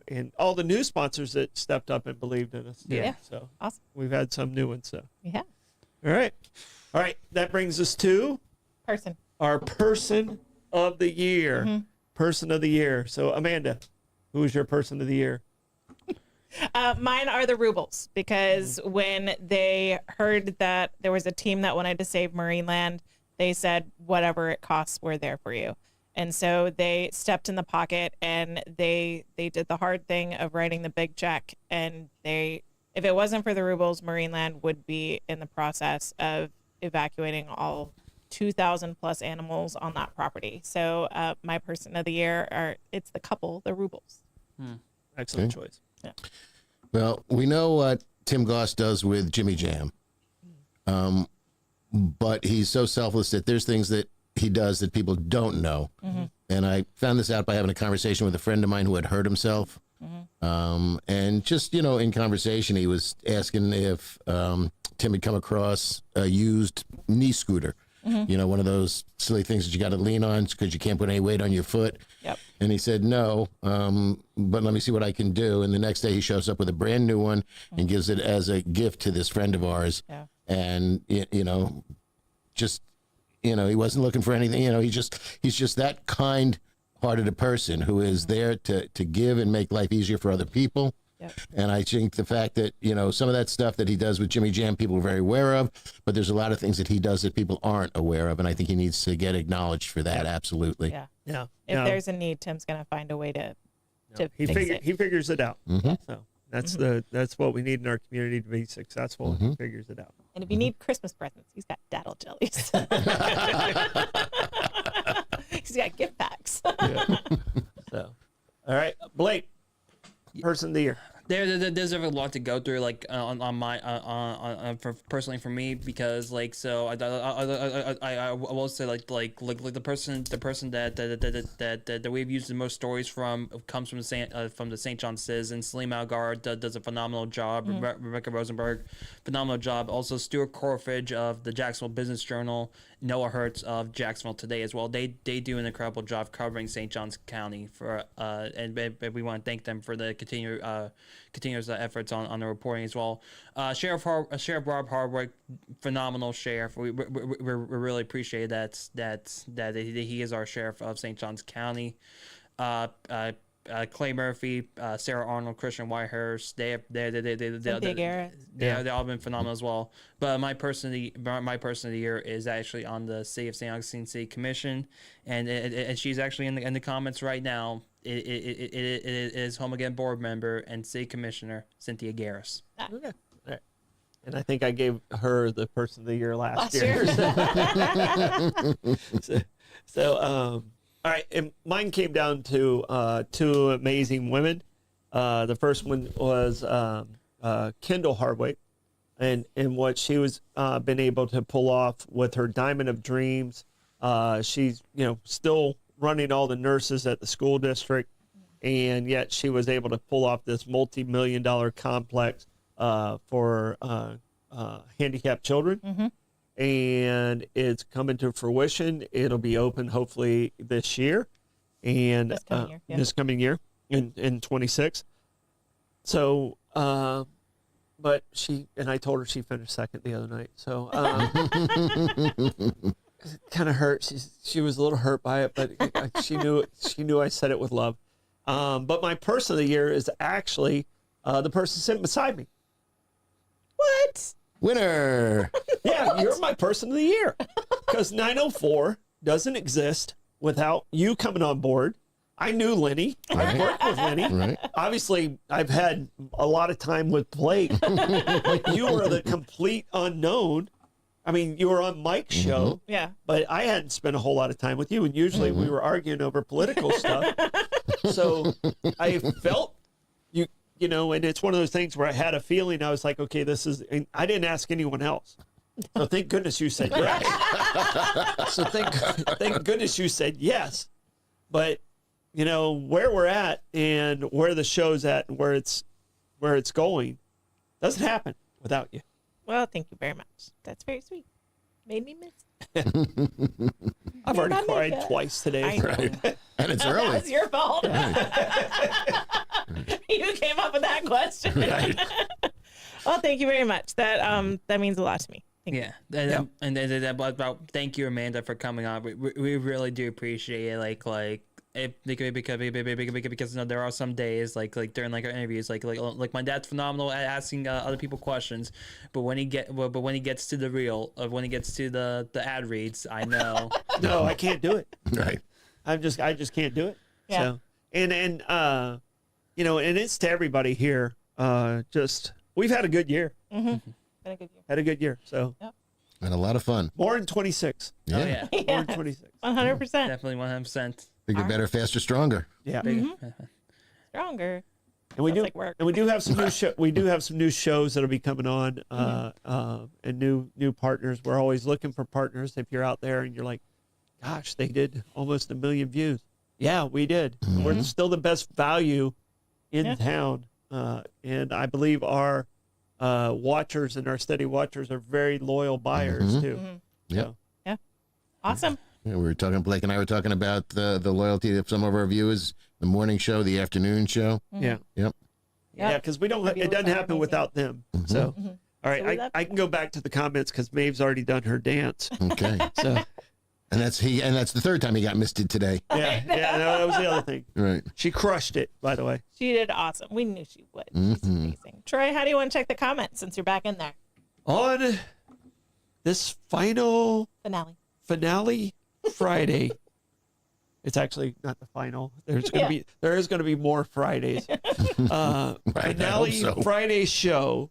and all the new sponsors that stepped up and believed in us. too. Yeah. So Awesome. we've had some new ones. So Yeah. all right. That brings us to Person. our person of the year. Person of the year. So Amanda, who is your person of the year? Mine are the Rubles, because when they heard that there was a team that wanted to save Marineland, they said, whatever it costs, we're there for you. And so they stepped in the pocket and they did the hard thing of writing the big check. And if it wasn't for the Rubles, Marineland would be in the process of evacuating all 2,000 plus animals on that property. So my person of the year it's the couple, the Rubles. Excellent choice. Well, we know what Tim Goss does with Jimmy Jam. But he's so selfless that there's things that he does that people don't know. And I found this out by having a conversation with a friend of mine who had hurt himself. And just, in conversation, he was asking if Tim had come across a used knee scooter. One of those silly things that you got to lean on because you can't put any weight on your foot. Yep. And he said, no, but let me see what I can do. And the next day he shows up with a brand new one and gives it as a gift to this friend of ours. Yeah. And, just, he wasn't looking for anything, he's just that kind-hearted a person who is there to give and make life easier for other people. Yep. And I think the fact that, some of that stuff that he does with Jimmy Jam, people are very aware of, but there's a lot of things that he does that people aren't aware of. And I think he needs to get acknowledged for that. Absolutely. Yeah. Yeah. If there's a need, Tim's going to find a way to he fix it. he figures it out. So that's what we need in our community to be successful. He figures it out. And if you need Christmas presents, he's got daddle jellies. He's got gift packs. So, all right, Blake, person of the year. There's a lot to go through, like on my for personally for me, because like so I will say like the person that we've used the most stories from comes from the St. John Citizen. Salim Algar does a phenomenal job. Rebecca Rosenberg, phenomenal job. Also Stuart Corfridge of the Jacksonville Business Journal, Noah Hertz of Jacksonville Today as well. They do an incredible job covering St. Johns County and we want to thank them for the continuous efforts on the reporting as well. Sheriff Rob Hardwick, phenomenal sheriff. We really appreciate that he is our sheriff of St. Johns County. Clay Murphy, Sarah Arnold, Christian Whitehurst, they've all been phenomenal as well. But my person of the year is actually on the City of St. Augustine City Commission, and she's actually in the comments right now. It is Home Again board member and city commissioner Cynthia Garris. Okay. All right. And I think I gave her the person of the year last year. All right. And mine came down to two amazing women. The first one was Kendall Hardwick, and what she was been able to pull off with her Diamond of Dreams. She's still running all the nurses at the school district, and yet she was able to pull off this multi-million-dollar complex for handicapped children. And it's coming to fruition. It'll be open hopefully this year, and this coming year in 26. So, but I told her she finished second the other night. So, kind of hurt. She was a little hurt by it, but she knew I said it with love. But my person of the year is actually the person sitting beside me. What? Winner. Yeah, you're my person of the year because 904 doesn't exist without you coming on board. I knew Lenny. I worked with Lenny. Right. Obviously, I've had a lot of time with Blake, but you were the complete unknown. I mean, you were on Mike's show, Yeah. but I hadn't spent a whole lot of time with you, and usually we were arguing over political stuff. So I felt you know, and it's one of those things where I had a feeling. I was like, okay, this is. And I didn't ask anyone else, so thank goodness you said yes. So thank goodness you said yes. But you know where we're at and where the show's at and where it's going doesn't happen without you. Well, thank you very much. That's very sweet. Made me miss. I've already not cried make it. twice today. I know. Right. And it's early. That's your fault. You came up with that question. Well, thank you very much. That means a lot to me. Thank you. Yeah, and then about thank you, Amanda, for coming on. We really do appreciate it. Because you know, there are some days like during like our interviews, like my dad's phenomenal at asking other people questions, but when he gets to the real of when he gets to the ad reads, I know. No, I can't do it. Right. I just can't do it. Yeah. So, and you know, and it's to everybody here. Just we've had a good year. Been a good year. Had a good year. So And a lot of fun. more than 26. Yeah. Oh yeah, More than 26. 100%. definitely 100%. Bigger, better, faster, stronger. Yeah. Stronger. And we Sounds do like work. and we do have some new we do have some new shows that'll be coming on and new partners. We're always looking for partners. If you're out there and you're like, gosh, they did almost 1 million views. Yeah, we did. We're still the best value in town. And I believe our watchers and our steady watchers are very loyal buyers too. Yep. So, Awesome. Yeah, Blake and I were talking about the loyalty of some of our viewers, the morning show, the afternoon show. yeah. Yep. Yeah, because we don't. It doesn't happen without them. So, all right, So we love I can go back to the comments because Maeve's already done her dance. Okay. So, And that's the third time he got misted today. yeah, no, that was the other thing. Right. She crushed it, by the way. She did awesome. We knew she would. She's amazing. Troy, how do you want to check the comments since you're back in there? On this final Finale. Friday, it's actually not the final. There is going to be more Fridays. Finale so. Friday show.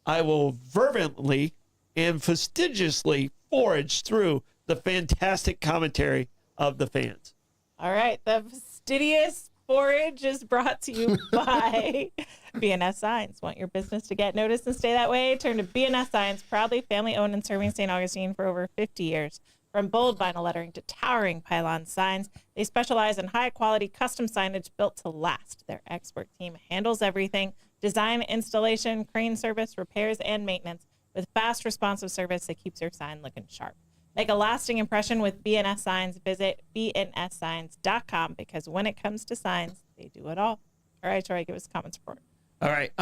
I will fervently and fastidiously forage through the fantastic commentary of the fans. All right. The fastidious forage is brought to you by BNS Signs. Want your business to get noticed and stay that way? Turn to BNS Signs, proudly family owned and serving St. Augustine for over 50 years. From bold vinyl lettering to towering pylon signs, they specialize in high-quality custom signage built to last. Their expert team handles everything: design, installation, crane service, repairs, and maintenance with fast, responsive service that keeps your sign looking sharp. Make a lasting impression with BNS Signs. Visit bnssigns.com because when it comes to signs, they do it all. All right, Troy, give us a comment support. All right.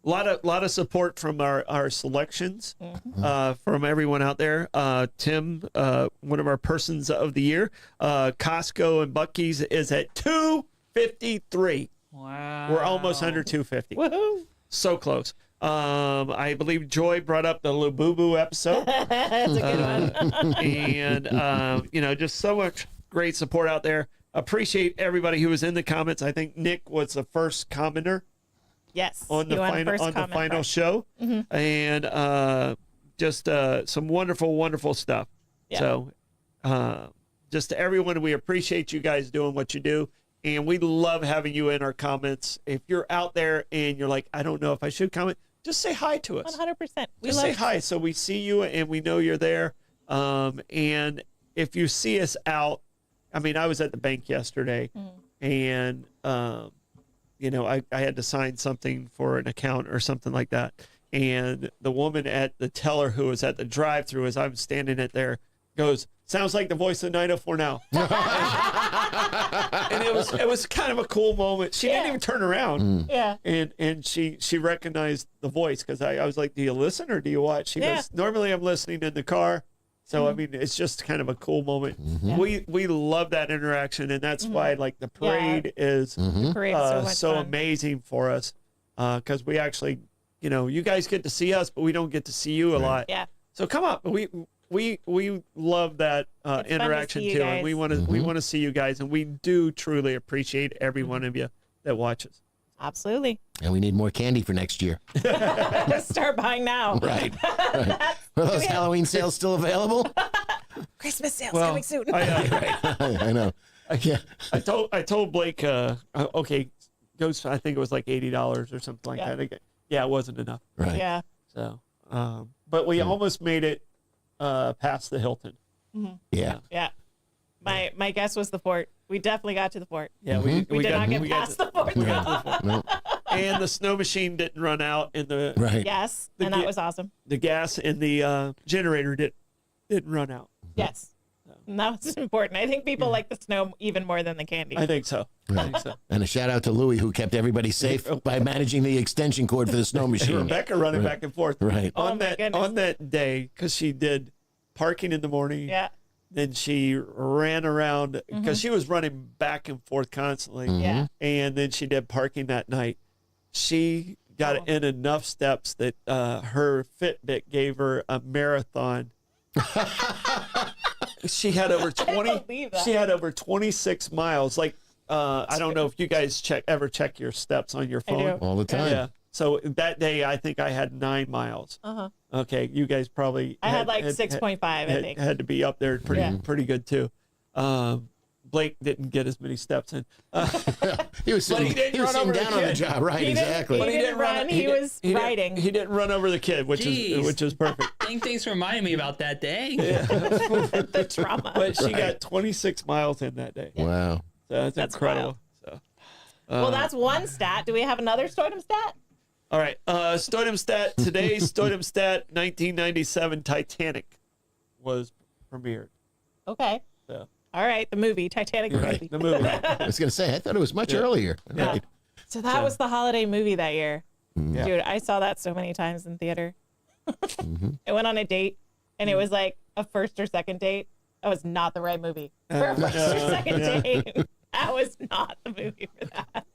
Lot of support from our selections from everyone out there. Tim, one of our persons of the year. Costco and Buc-ee's is at 253. Wow. We're almost under 250. Woohoo! So close. I believe Joy brought up the Labubu episode. That's a good one. And you know, just so much great support out there. Appreciate everybody who was in the comments. I think Nick was the first commenter Yes. on the final show, and just some wonderful stuff. Yeah. So just to everyone, we appreciate you guys doing what you do, and we love having you in our comments. If you're out there and you're like, I don't know if I should comment, just say hi to us. 100%. We Just love say hi so we see you and we know you're there. And if you see us out, I mean, I was at the bank yesterday, and you know, I had to sign something for an account or something like that. And the woman at the teller who was at the drive-thru as I'm standing at there goes, sounds like the voice of 904 Now. And it was kind of a cool moment. She didn't even turn around. Yeah. And she recognized the voice because I was like, do you listen or do you watch? She goes, normally I'm listening in the car. So, I mean, it's just kind of a cool moment. We love that interaction, and that's why, like, the parade is The parade's so much so fun. amazing for us because we actually, you know, you guys get to see us, but we don't get to see you a lot. Yeah. So come up. we love that It's fun to interaction see you too, guys. and we want to see you guys, and we do truly appreciate every one of you that watches. Absolutely. And we need more candy for next year. Start buying now. Right. Right. Are those Halloween sales still available? Christmas sales Well, coming soon. I know. Yeah. I told Blake, okay, goes. I think it was like $80 or something like Yeah. that. Yeah, it wasn't enough. Right. Yeah. So, but we almost made it past the Hilton. Yeah. Yeah. My guess was the fort. We definitely got to the fort. Yeah, We did not get we got past the fort. though. No. and the snow machine didn't run out, and the Right. Yes. The And that ga- was awesome. the gas in the generator didn't run out. Yes. And that was important. I think people like the snow even more than the candy. I think so. I think so. And a shout out to Louie, who kept everybody safe by managing the extension cord for the snow And machine. Rebecca running back and forth. Right. Oh On my that goodness. on that day, because she did parking in the morning. Yeah. Then she ran around because she was running back and forth constantly. Yeah. And then she did parking that night. She got in enough steps that her Fitbit gave her a marathon. She had over 20. believe that. She had over 26 miles. Like I don't know if you guys ever check your steps on your I phone. do. All the time. Yeah. So that day, I think I had 9 miles. Uh-huh. Okay, you guys probably. I had like 6.5, I think. Had to be up there pretty Yeah. pretty good too. Blake didn't get as many steps in. He was sitting, he didn't he was run sitting over the down on the kid. job. Right. He didn't- Exactly. he didn't run, he was riding. He didn't run over the kid, which Jeez. is perfect. Thanks for reminding me about that day. The trauma. But she got 26 miles in that day. Wow. So that's incredible. Well, that's one stat. Do we have another Stoidum stat? All right. Stoidum stat. Today's Stoidum stat 1997 Titanic was premiered. Okay. So, All right. The movie, Titanic the movie. the movie. I was going to say, I thought it was much earlier. Yeah. Right. So that was the holiday movie that year. Yeah. Dude, I saw that so many times in theater. I went on a date and it was like a first or second date. That was not the right movie for a first or second date. That was not the movie for that.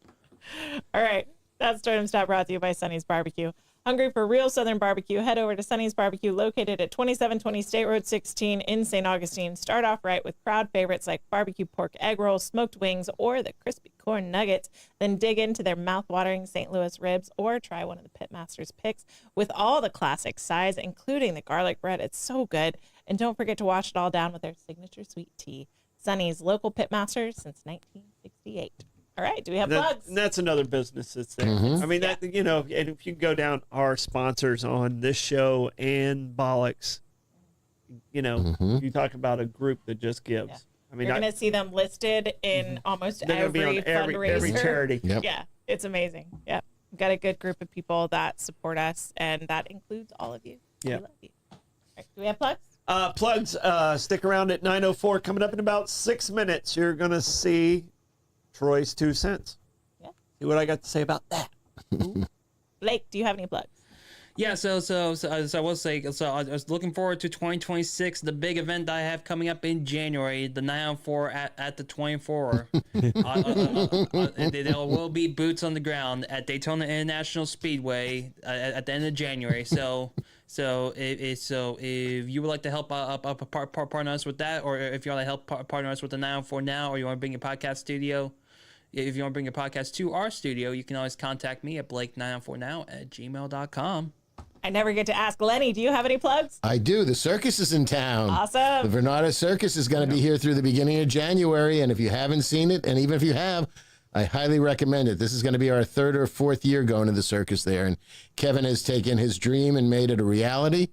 All right. That's Stoidum Stat brought to you by Sonny's Barbecue. Hungry for real Southern barbecue? Head over to Sonny's Barbecue, located at 2720 State Road 16 in St. Augustine. Start off right with crowd favorites like barbecue pork egg rolls, smoked wings, or the crispy corn nuggets. Then dig into their mouth-watering St. Louis ribs, or try one of the Pitmaster's picks with all the classic sides, including the garlic bread. It's so good. And don't forget to wash it all down with their signature sweet tea. Sonny's, local Pitmasters since 1968. All right, do we have plugs? And that's another business that's there. I mean, that, you know, and if you go down our sponsors on this show and Bollocks, you know, you talk about a group that just gives. Yeah. I mean, You're going to see them listed in almost they're going to every be on every fundraiser. charity. Yep. Yeah, it's amazing. Yeah, we've got a good group of people that support us, and that includes all of you. Yeah. We love you. All right, do we have plugs? Plugs, stick around at 9:04. Coming up in about 6 minutes, you're going to see Troy's 2 cents. Yeah. See what I got to say about that. Blake, do you have any plugs? Yeah, so I will say, so I was looking forward to 2026, the big event I have coming up in January, the 904 at the 24. There will be boots on the ground at Daytona International Speedway at the end of January. So if you would like to help partner us with that, or if you want to help partner us with the 904 now, or you want to bring your podcast studio. If you want to bring your podcast to our studio, you can always contact me at blake904now@gmail.com. I never get to ask Lenny. Do you have any plugs? I do. The circus is in town. Awesome. The Vernada Circus is going to be here through the beginning of January. And if you haven't seen it, and even if you have, I highly recommend it. This is going to be our 3rd or 4th year going to the circus there. And Kevin has taken his dream and made it a reality,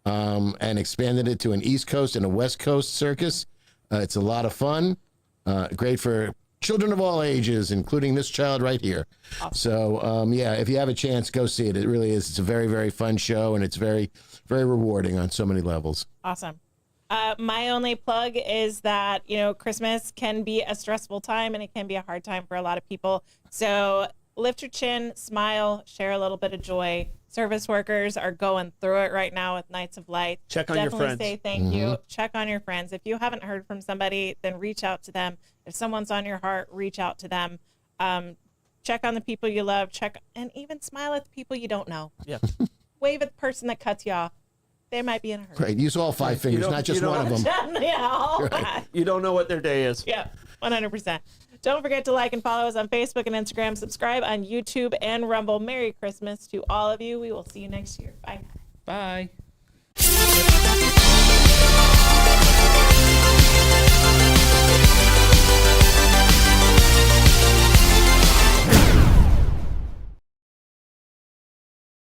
and expanded it to an East Coast and a West Coast circus. It's a lot of fun. Great for children of all ages, including this child right here. Awesome. So, yeah, if you have a chance, go see it. It really is. It's a very, very fun show, and it's very, very rewarding on so many levels. Awesome. My only plug is that, you know, Christmas can be a stressful time and it can be a hard time for a lot of people. So lift your chin, smile, share a little bit of joy. Service workers are going through it right now with Nights of Light. Check on your Definitely friends. say thank you. Check on your friends. If you haven't heard from somebody, then reach out to them. If someone's on your heart, reach out to them. Check on the people you love. And even smile at the people you don't know. Yeah. Wave at the person that cuts you off. they might be in a hurry. Right. Use all five fingers, don't- not just you one of don't- them. Yeah, all that. You don't know what their day is. Yep, 100%. Don't forget to like and follow us on Facebook and Instagram. Subscribe on YouTube and Rumble. Merry Christmas to all of you. We will see you next year. Bye. Bye.